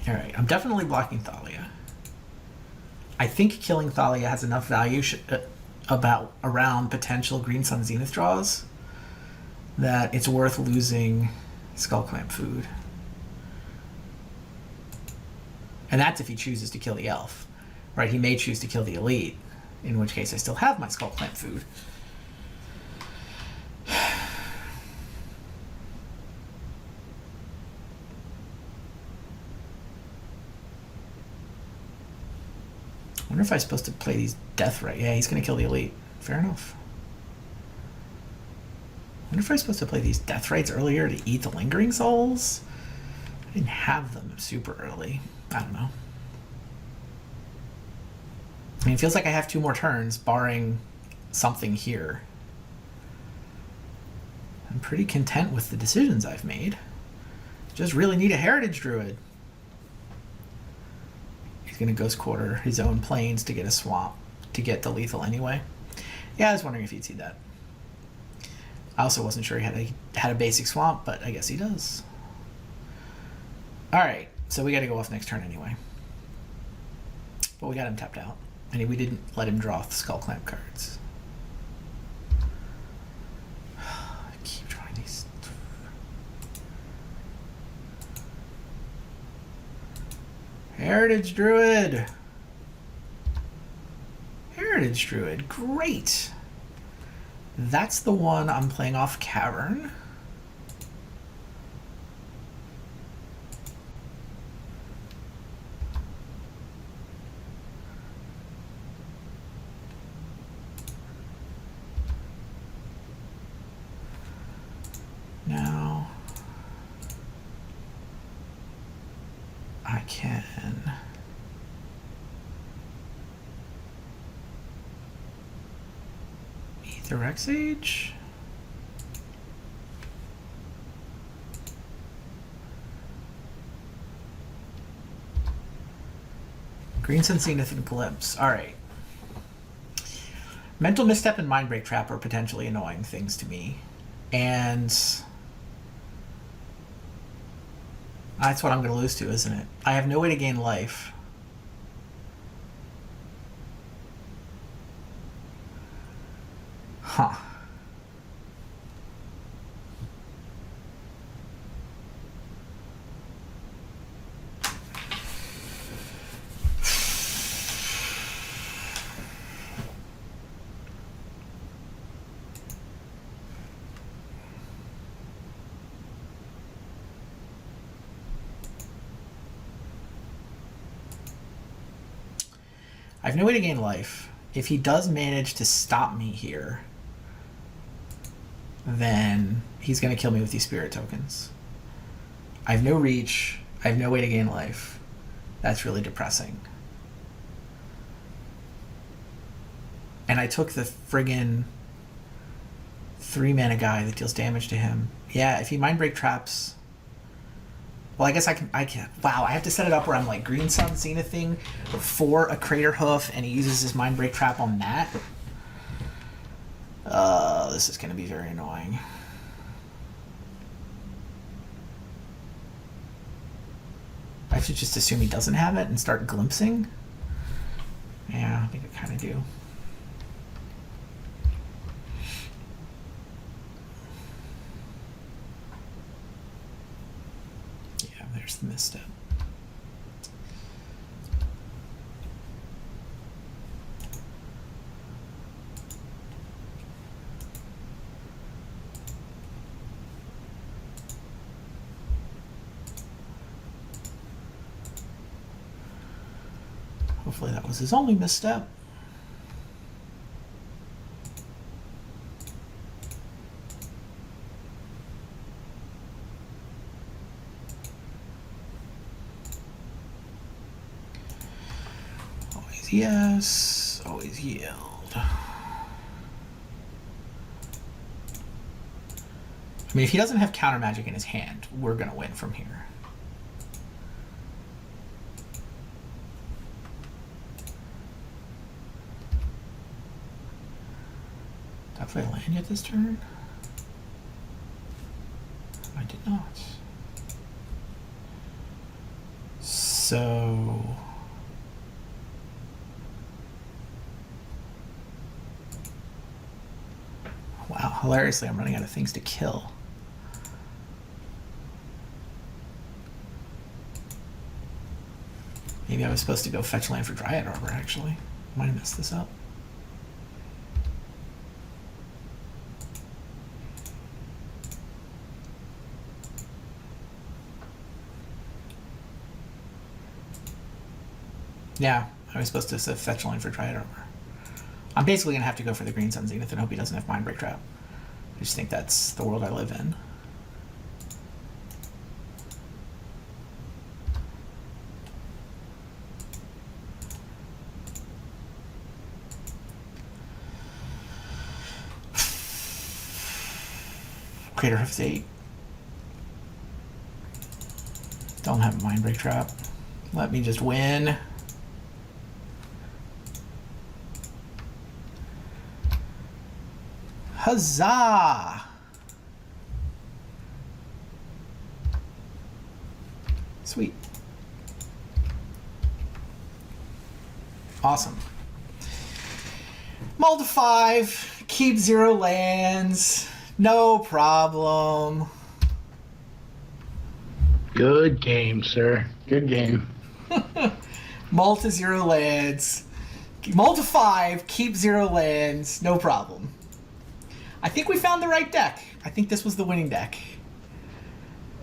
Alright, I'm definitely blocking Thalia. I think killing Thalia has enough value around potential Green Sun Zenith draws that it's worth losing Skull Clamp food. And that's if he chooses to kill the elf. Right, he may choose to kill the elite, in which case I still have my Skull Clamp food. I wonder if I'm supposed to play these death right. Yeah, he's going to kill the elite. Fair enough. I wonder if I'm supposed to play these death rights earlier to eat the lingering souls. I didn't have them super early. I don't know. I mean, it feels like I have 2 more turns, barring something here. I'm pretty content with the decisions I've made. Just really need a Heritage Druid. He's going to Ghost Quarter his own planes to get a swamp, to get the lethal anyway. Yeah, I was wondering if he'd see that. I also wasn't sure he had a basic swamp, but I guess he does. Alright, so we got to go off next turn anyway. But we got him tapped out. And we didn't let him draw the Skull Clamp cards. I keep drawing these. Heritage Druid! Heritage Druid, great! That's the one I'm playing off Cavern. Now I can Rex Age. Green Sun Zenith and Glimpse. Alright. Mental Misstep and Mindbreak Trap are potentially annoying things to me. And that's what I'm going to lose to, isn't it? I have no way to gain life. Huh. I have no way to gain life. If he does manage to stop me here, then he's going to kill me with these spirit tokens. I have no reach. I have no way to gain life. That's really depressing. And I took the friggin' 3-mana guy that deals damage to him Yeah, if he mind break traps. Well, I guess I can. Wow, I have to set it up where I'm like Green Sun Zenithing for a Crater Hoof, and he uses his mind break trap on that. This is going to be very annoying. I should just assume he doesn't have it and start glimpsing. Yeah, I think I kind of do. Yeah, there's the misstep. Hopefully that was his only misstep. Always yes, always yield. I mean, if he doesn't have counter magic in his hand, we're going to win from here. Did I play a land yet this turn? I did not. So... Wow, hilariously, I'm running out of things to kill. Maybe I was supposed to go fetch land for Dryad Arbor, actually. Might have messed this up. Yeah, I was supposed to fetch land for Dryad Arbor. I'm basically going to have to go for the Green Sun Zenith and hope he doesn't have Mind Break Trap. I just think that's the world I live in. Crater Hoof's 8. Don't have a Mind Break Trap. Let me just win. Huzzah! Sweet. Awesome. Mull to 5, keep 0 lands, no problem. Good game, sir. Good game. Mull to 0 lands, mull to 5, keep 0 lands, no problem. I think we found the right deck. I think this was the winning deck.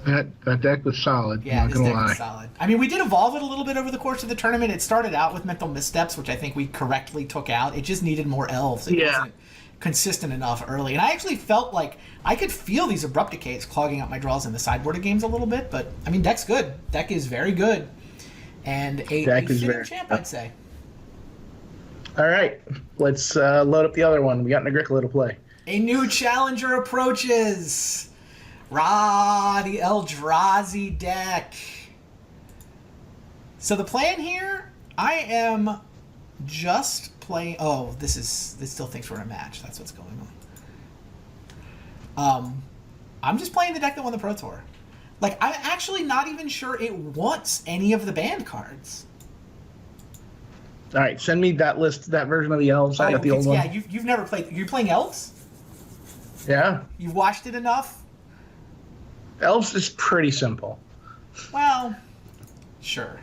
That deck was solid. Yeah, not this gonna deck lie. was solid. I mean, we did evolve it a little bit over the course of the tournament. It started out with mental missteps, which I think we correctly took out. It just needed more elves. It wasn't consistent enough early. And I actually felt like I could feel these abrupt decays clogging up my draws in the sideboarding games a little bit. But, I mean, deck's good. Deck is very good. And a fitting champ, I'd say. All right. Let's load up the other one. We got an Agricola to play. A new challenger approaches. The Eldrazi deck. So the plan here, I am just playing. Oh, this still thinks we're in a match. That's what's going on. I'm just playing the deck that won the Pro Tour. Like, I'm actually not even sure it wants any of the banned cards. All right, send me that list, that version of the Elves. I got the old one. Yeah, you've never played. You're playing Elves? Yeah. You've watched it enough? Elves is pretty simple. Well, sure.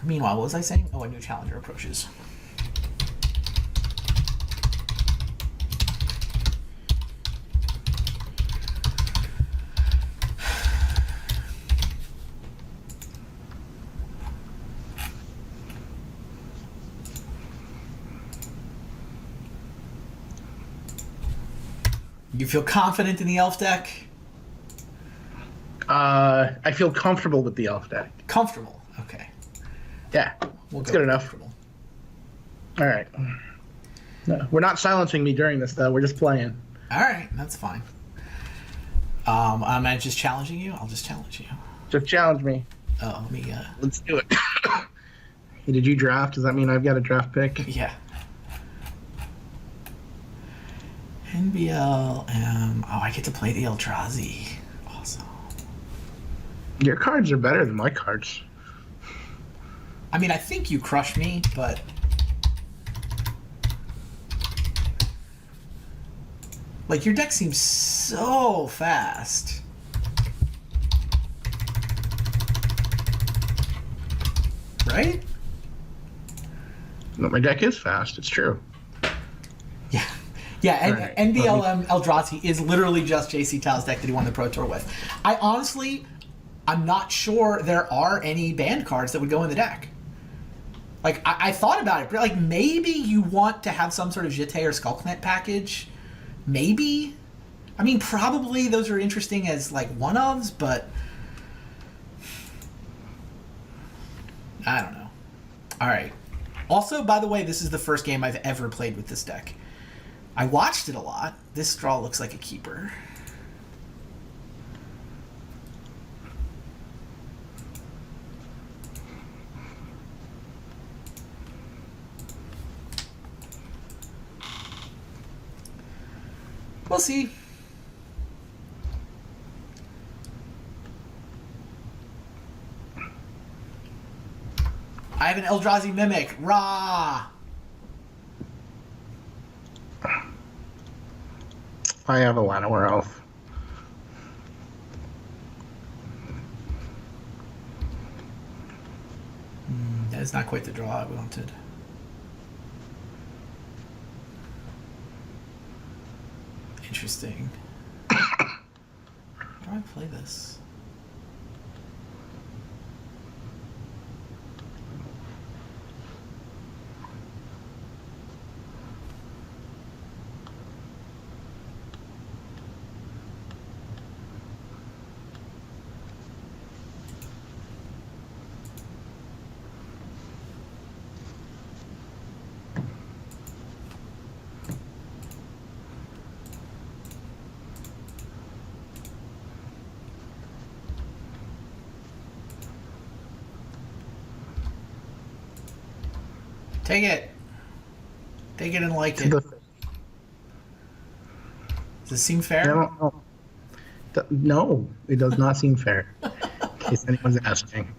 Meanwhile, what was I saying? Oh, a new challenger approaches. You feel confident in the elf deck? I feel comfortable with the Elf deck. Comfortable. Okay. Yeah, We'll it's go good enough. All right. No, we're not silencing me during this though. We're just playing. All right, that's fine. Am I just challenging you? I'll just challenge you. Just challenge me. Oh, let me. Let's do it. Hey, did you draft? Does that mean I've got a draft pick? Yeah. NBL. Oh, I get to play the Eldrazi. Awesome. Your cards are better than my cards. I mean, I think you crush me, but like your deck seems so fast. Right? No, my deck is fast. It's true. Yeah. Yeah, and Right. NBLM Eldrazi is literally just JC Tao's deck that he won the Pro Tour with. I'm not sure there are any banned cards that would go in the deck. Like, I thought about it, but like maybe you want to have some sort of Jeté or Skullclamp package. Maybe. I mean, probably those are interesting as like one-ofs, but I don't know. All right. Also, by the way, this is the first game I've ever played with this deck. I watched it a lot. This draw looks like a keeper. We'll see. I have an Eldrazi Mimic. Rah! I have a Llanowar Elf. That is not quite the draw I wanted. Interesting. How do I play this? Take it. Take it and like it. Does it seem fair? No, it does not seem fair. In case anyone's asking.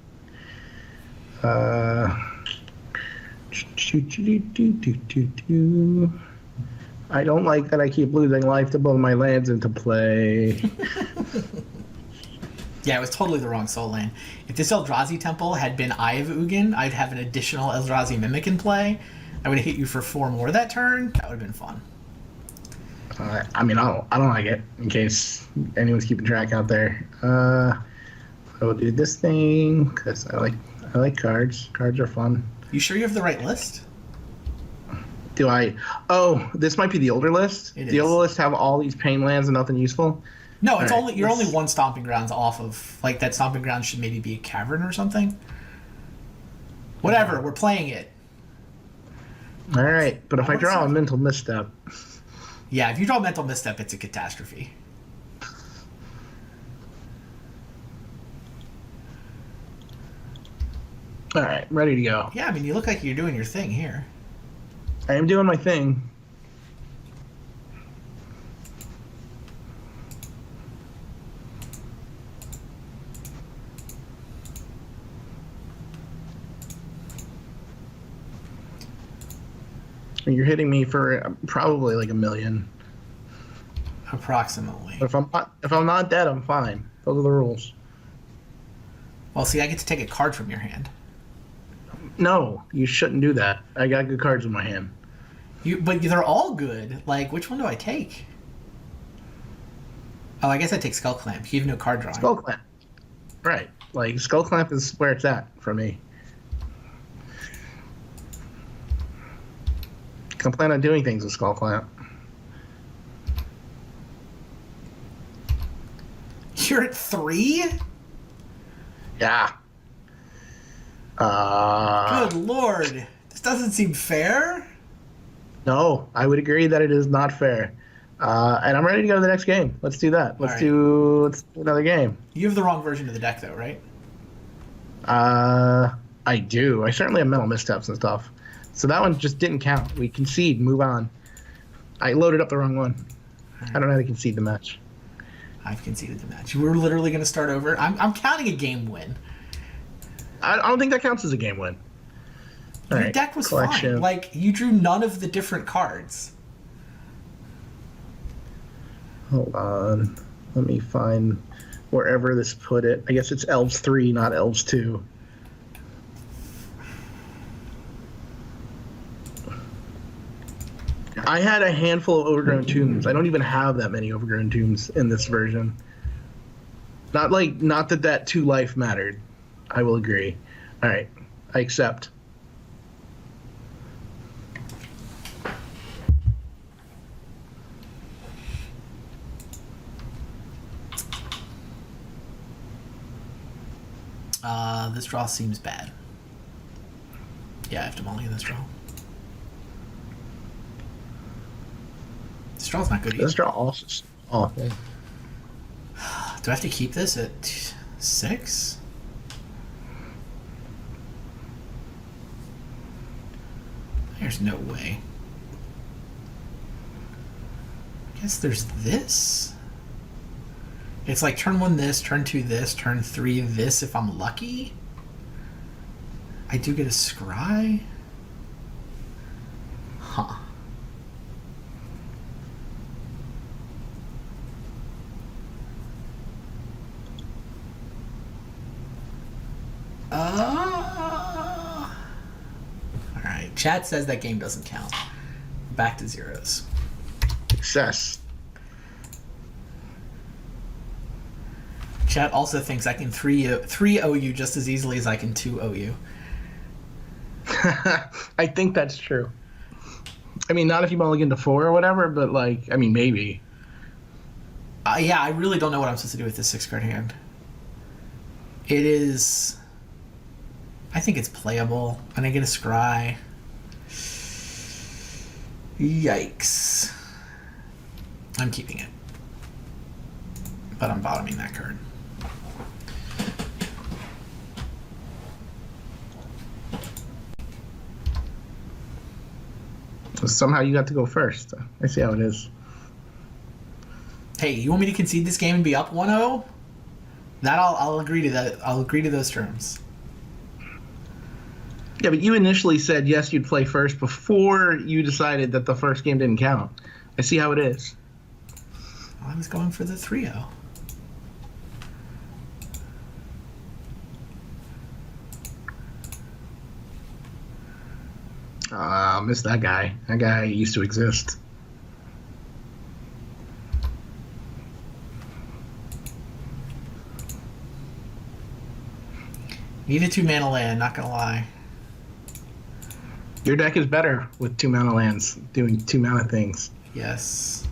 I don't like that I keep losing life to both my lands into play. Yeah, it was totally the wrong soul lane. If this Eldrazi temple had been Eye of Ugin, I'd have an additional Eldrazi Mimic in play. I would have hit you for 4 more that turn. That would have been fun. I mean, I don't like it, in case anyone's keeping track out there. I will do this thing, because I like cards. Cards are fun. You sure you have the right list? Do I? Oh, this might be the older list. The older list have all these pain lands and nothing useful. No, it's you're only one stomping grounds off of, like, that stomping ground should maybe be a cavern or something. Whatever, we're playing it. All right, but if I draw a mental misstep. Yeah, if you draw a mental misstep, it's a catastrophe. All right, ready to go. Yeah, I mean, you look like you're doing your thing here. I am doing my thing. You're hitting me for probably like $1 million. Approximately. But if I'm not dead, I'm fine. Those are the rules. Well, see, I get to take a card from your hand. No, you shouldn't do that. I got good cards in my hand. But they're all good. Like, which one do I take? Oh, I guess I take Skullclamp. You have no card drawing. Skullclamp. Right. Like, Skullclamp is where it's at for me. I plan on doing things with Skullclamp. You're at 3? Yeah. Good lord. This doesn't seem fair. No, I would agree that it is not fair. And I'm ready to go to the next game. Let's do that. Let's right. do another game. You have the wrong version of the deck, though, right? I do. I certainly have mental missteps and stuff. So that one just didn't count. We concede. Move on. I loaded up the wrong one. I don't know how to concede the match. I've conceded the match. We're literally going to start over. I'm counting a game win. I don't think that counts as a game win. All Your right, deck was collection. fine. Like, you drew none of the different cards. Hold on. Let me find wherever this put it. I guess it's Elves 3, not Elves 2. I had a handful of overgrown tombs. I don't even have that many overgrown tombs in this version. Not that 2 life mattered. I will agree. All right, I accept. This draw seems bad. Yeah, I have to mulligan this draw. This draw's not good either. This draw also awful. Do I have to keep this at 6? There's no way. I guess there's this. It's like turn 1 this, turn 2 this, turn 3 this if I'm lucky. I do get a scry? Huh. Alright, chat says that game doesn't count. Back to zeros. Success. Chat also thinks I can 3-0 you just as easily as I can 2-0 you. I think that's true. I mean, not if you mulligan to 4 or whatever, but maybe. Yeah, I really don't know what I'm supposed to do with this 6-card hand. It is... I think it's playable, and I get a scry. Yikes. I'm keeping it. But I'm bottoming that card. So somehow you got to go first. I see how it is. Hey, you want me to concede this game and be up 1-0? That I'll agree to that. I'll agree to those terms. Yeah, but you initially said yes, you'd play first before you decided that the first game didn't count. I see how it is. I was going for the 3-0. I miss that guy. That guy used to exist. Need a 2-mana land, not gonna lie. Your deck is better with 2 mana lands, doing 2 mana things. Yes.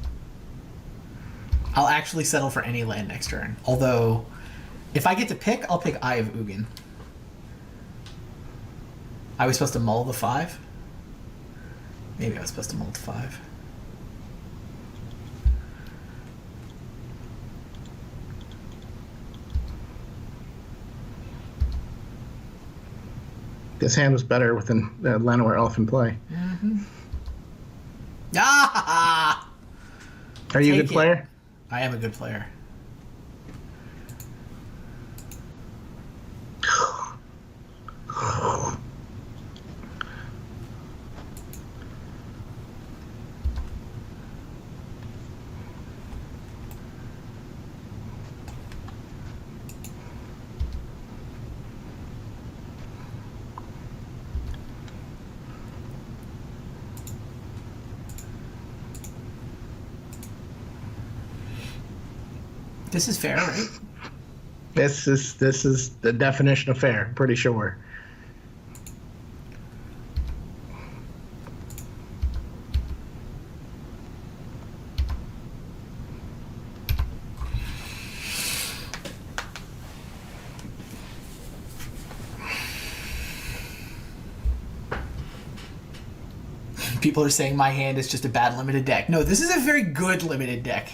I'll actually settle for any land next turn. Although, if I get to pick, I'll pick Eye of Ugin. I was supposed to mull the 5? Maybe I was supposed to mull the 5. This hand was better with an Llanowar Elf in play. Mm-hmm. Ah! Are you a Take good player? I am a good player. This is fair, right? This is the definition of fair. I'm pretty sure. People are saying my hand is just a bad limited deck. No, this is a very good limited deck.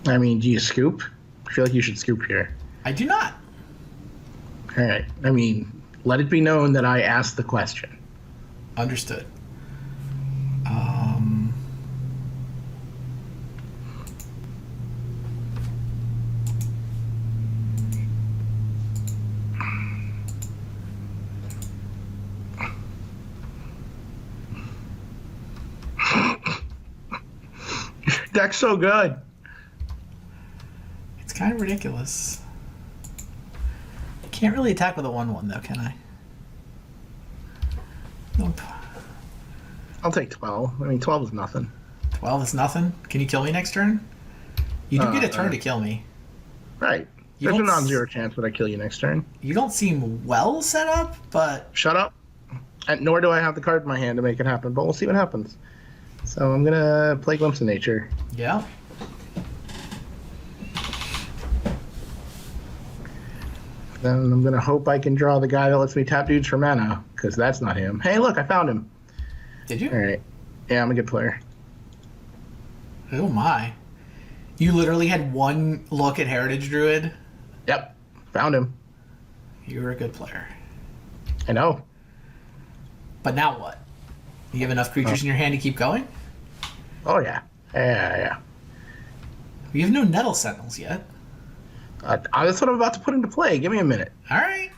I mean, do you scoop? I feel like you should scoop here. I do not. All right. I mean, let it be known that I asked the question. Understood. Deck's so good. It's kind of ridiculous. I can't really attack with a 1/1 though, can I? Nope. I'll take 12. I mean, 12 is nothing. 12 is nothing. Can you kill me next turn? You do get a turn to kill me. Right. There's a non-zero chance that I kill you next turn. You don't seem well set up, but... Shut up. And nor do I have the card in my hand to make it happen, but we'll see what happens. So I'm going to play Glimpse of Nature. Yeah. Then I'm going to hope I can draw the guy that lets me tap dudes for mana, because that's not him. Hey, look, I found him. Did you? All right. Yeah, I'm a good player. Oh my. You literally had one look at Heritage Druid? Yep. Found him. You were a good player. I know. But now what? You have enough creatures in your hand to keep going? Oh, yeah. Yeah. You have no Nettle Sentinels yet. That's what I'm about to put into play. Give me a minute. All right.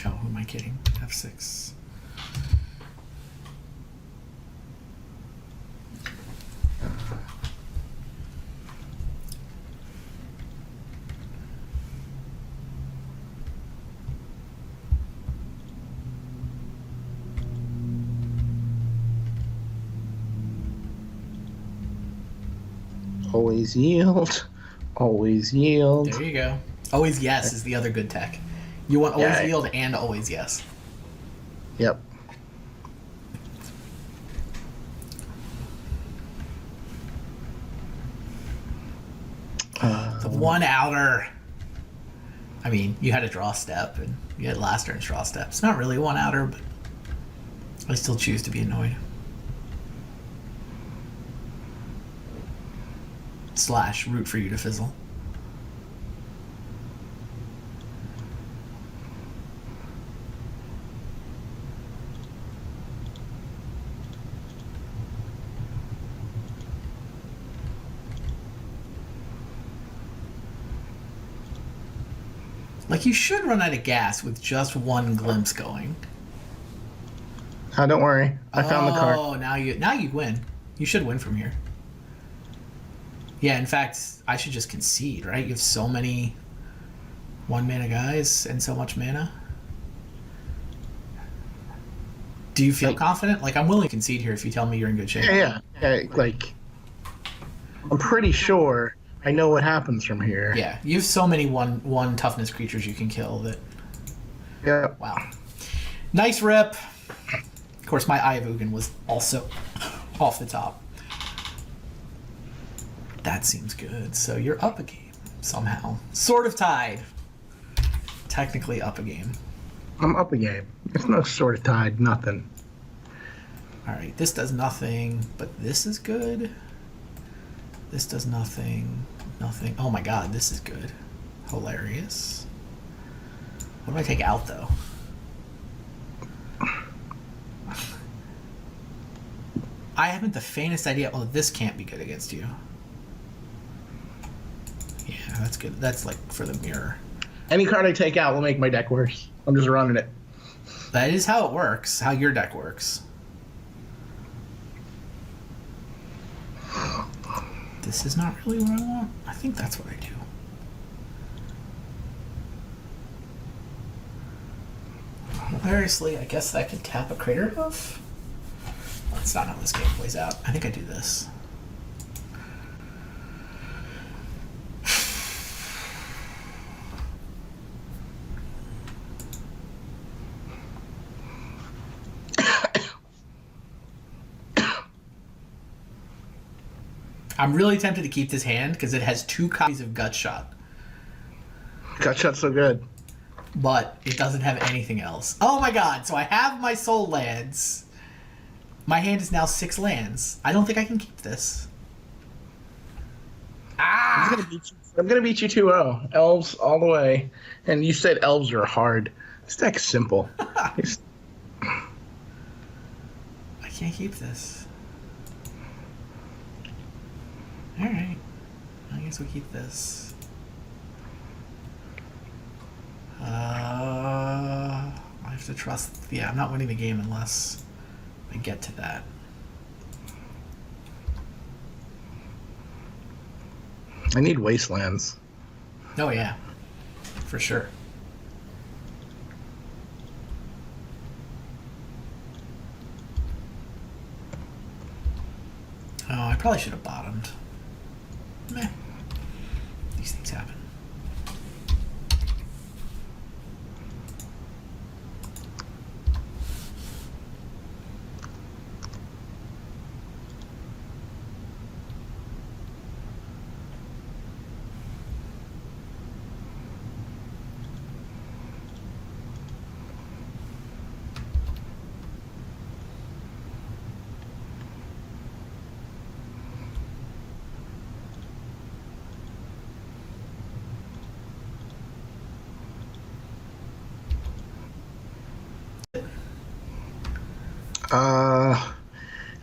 Oh, who am I kidding? F6. Always yield. Always yield. There you go. Always yes is the other good tech. You want always Yeah. yield and always yes. Yep. The one outer. I mean, you had a draw step, and you had last turn's draw step. It's not really one outer, but I still choose to be annoyed. / root for you to fizzle. Like, you should run out of gas with just one glimpse going. Don't worry. I found the card. Oh, now you win. You should win from here. Yeah, in fact, I should just concede, right? You have so many 1-mana guys and so much mana. Do you feel confident? Like, I'm willing to concede here if you tell me you're in good shape. Yeah. Like, I'm pretty sure I know what happens from here. Yeah, you have so many one toughness creatures you can kill that... Yeah. Wow. Nice rip. Of course, my Eye of Ugin was also off the top. That seems good. So you're up a game somehow. Sort of tied. Technically up a game. I'm up a game. It's no sort of tied. Nothing. All right, this does nothing, but this is good. This does nothing. Nothing. Oh my god, this is good. Hilarious. What do I take out, though? I haven't the faintest idea. Oh, this can't be good against you. Yeah, that's good. That's like for the mirror. Any card I take out will make my deck worse. I'm just running it. That is how it works, how your deck works. this is not really what I want. I think that's what I do. Hilariously, I guess I could tap a Crater buff. That's not how this game plays out. I think I do this. I'm really tempted to keep this hand because it has 2 copies of Gut Shot. Gut Shot's so good. But it doesn't have anything else. Oh my god, so I have my soul lands. My hand is now 6 lands. I don't think I can keep this. Ah! I'm gonna beat you 2-0. Elves all the way. And you said elves are hard. This deck's simple. I can't keep this. Alright. I guess we keep this. I have to trust... Yeah, I'm not winning the game unless I get to that. I need wastelands. Oh, yeah. For sure. Oh, I probably should have bottomed. Meh. These things happen.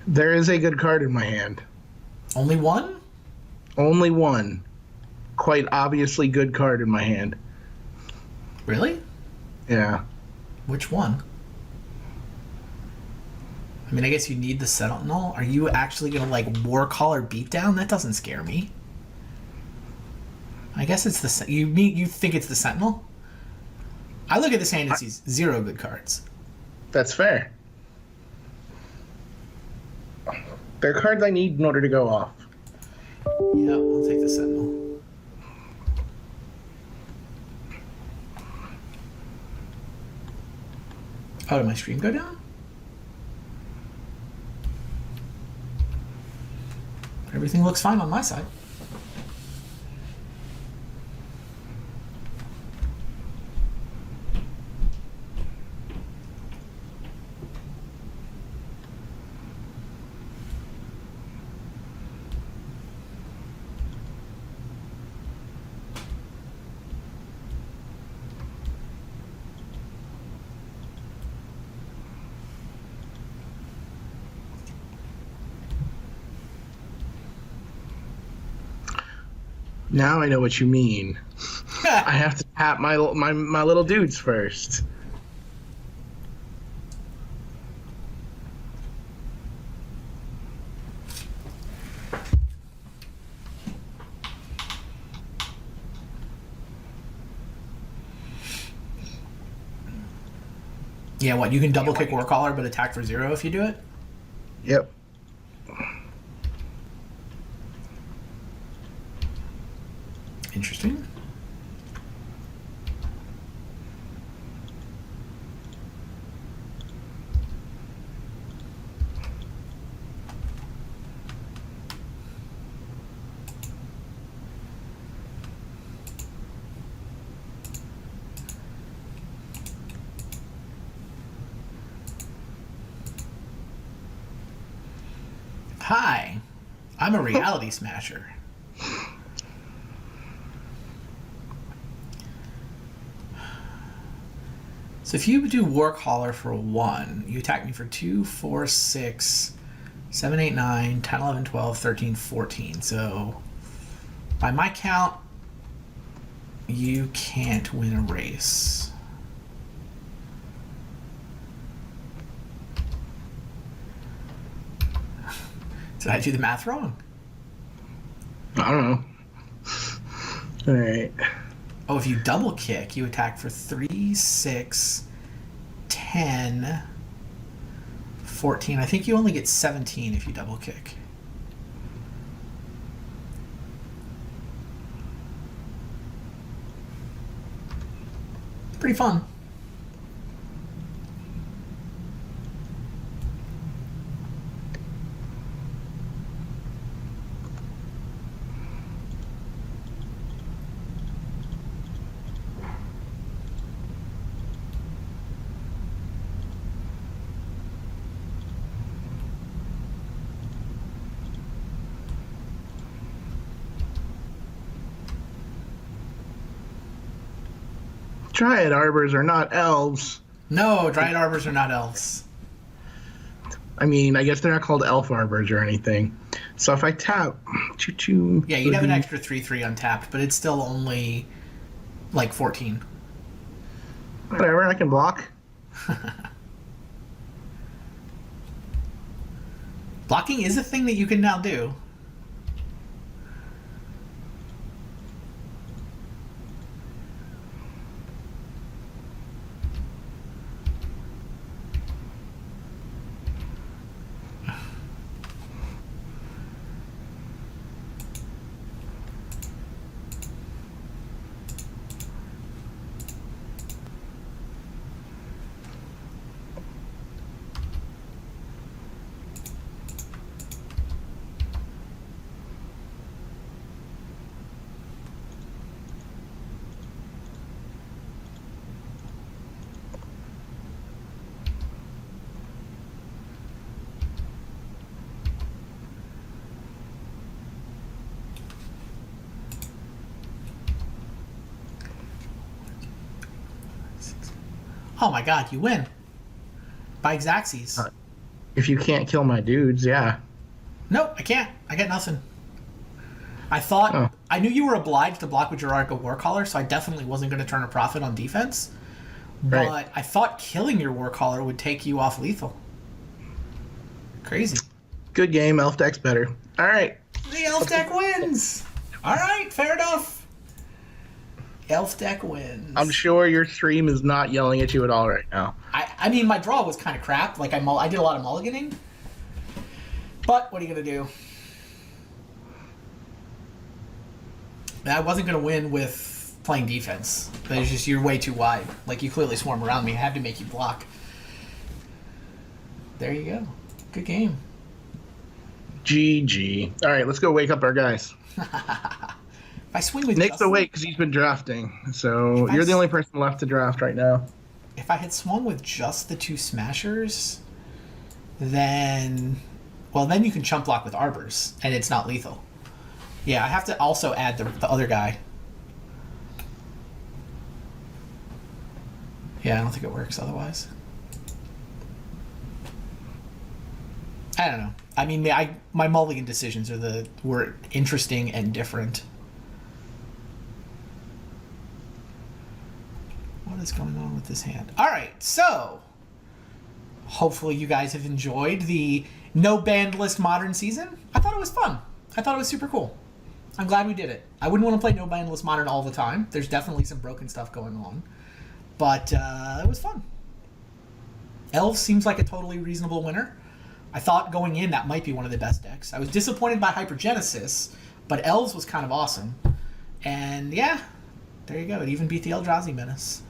There is a good card in my hand. Only one? Only one. Quite obviously good card in my hand. Really? Yeah. Which one? I mean, I guess you need the Sentinel. Are you actually gonna like Warcaller Beatdown? That doesn't scare me. I guess it's the you think it's the Sentinel? I look at this hand and see 0 good cards. That's fair. They're cards I need in order to go off. Yeah, I'll take the Sentinel. Oh, did my stream go down? Everything looks fine on my side. Now I know what you mean. I have to tap my little dudes first. Yeah, what? You can double kick Warcaller but attack for 0 if you do it? Yep. Interesting. Hi, I'm a reality smasher. So if you do Warcaller for 1, you attack me for 2, 4, 6, 7, 8, 9, 10, 11, 12, 13, 14. So by my count, you can't win a race. Did I do the math wrong? I don't know. All right. Oh, if you double kick, you attack for 3, 6, 10, 14. I think you only get 17 if you double kick. Pretty fun. Dryad Arbors are not elves. No, Dryad Arbors are not elves. I mean, I guess they're not called elf arbors or anything. So if I tap, Yeah, you'd have an extra 3/3 untapped, but it's still only like 14. Whatever, I can block. Blocking is a thing that you can now do. Oh my god, you win. By Xaxes. If you can't kill my dudes, yeah. Nope, I can't. I get nothing. I thought... I knew you were obliged to block with Jurarka Warcaller, so I definitely wasn't going to turn a profit on defense. But Right. I thought killing your Warcaller would take you off lethal. Crazy. Good game. Elf deck's better. All right. The Elf deck wins! Alright, fair enough. Elf deck wins. I'm sure your stream is not yelling at you at all right now. I mean, my draw was kind of crap. Like, I did a lot of mulliganing. But, what are you going to do? I wasn't going to win with playing defense. It's just, you're way too wide. Like, you clearly swarm around me. I had to make you block. There you go. Good game. GG. All right, let's go wake up our guys. If I swing with Nick's Justin, awake because he's been drafting. So If I you're the s- only person left to draft right now. if I had swung with just the 2 smashers, then... Well, then you can chump block with Arbors, and it's not lethal. Yeah, I have to also add the other guy. Yeah, I don't think it works otherwise. I don't know. I mean, my mulligan decisions were interesting and different. What is going on with this hand? All right, so hopefully you guys have enjoyed the no banned list modern season. I thought it was fun. I thought it was super cool. I'm glad we did it. I wouldn't want to play no banned list modern all the time. There's definitely some broken stuff going on, but it was fun. Elves seems like a totally reasonable winner. I thought going in that might be one of the best decks. I was disappointed by Hypergenesis, but Elves was kind of awesome. And yeah, there you go. It even beat the Eldrazi Menace.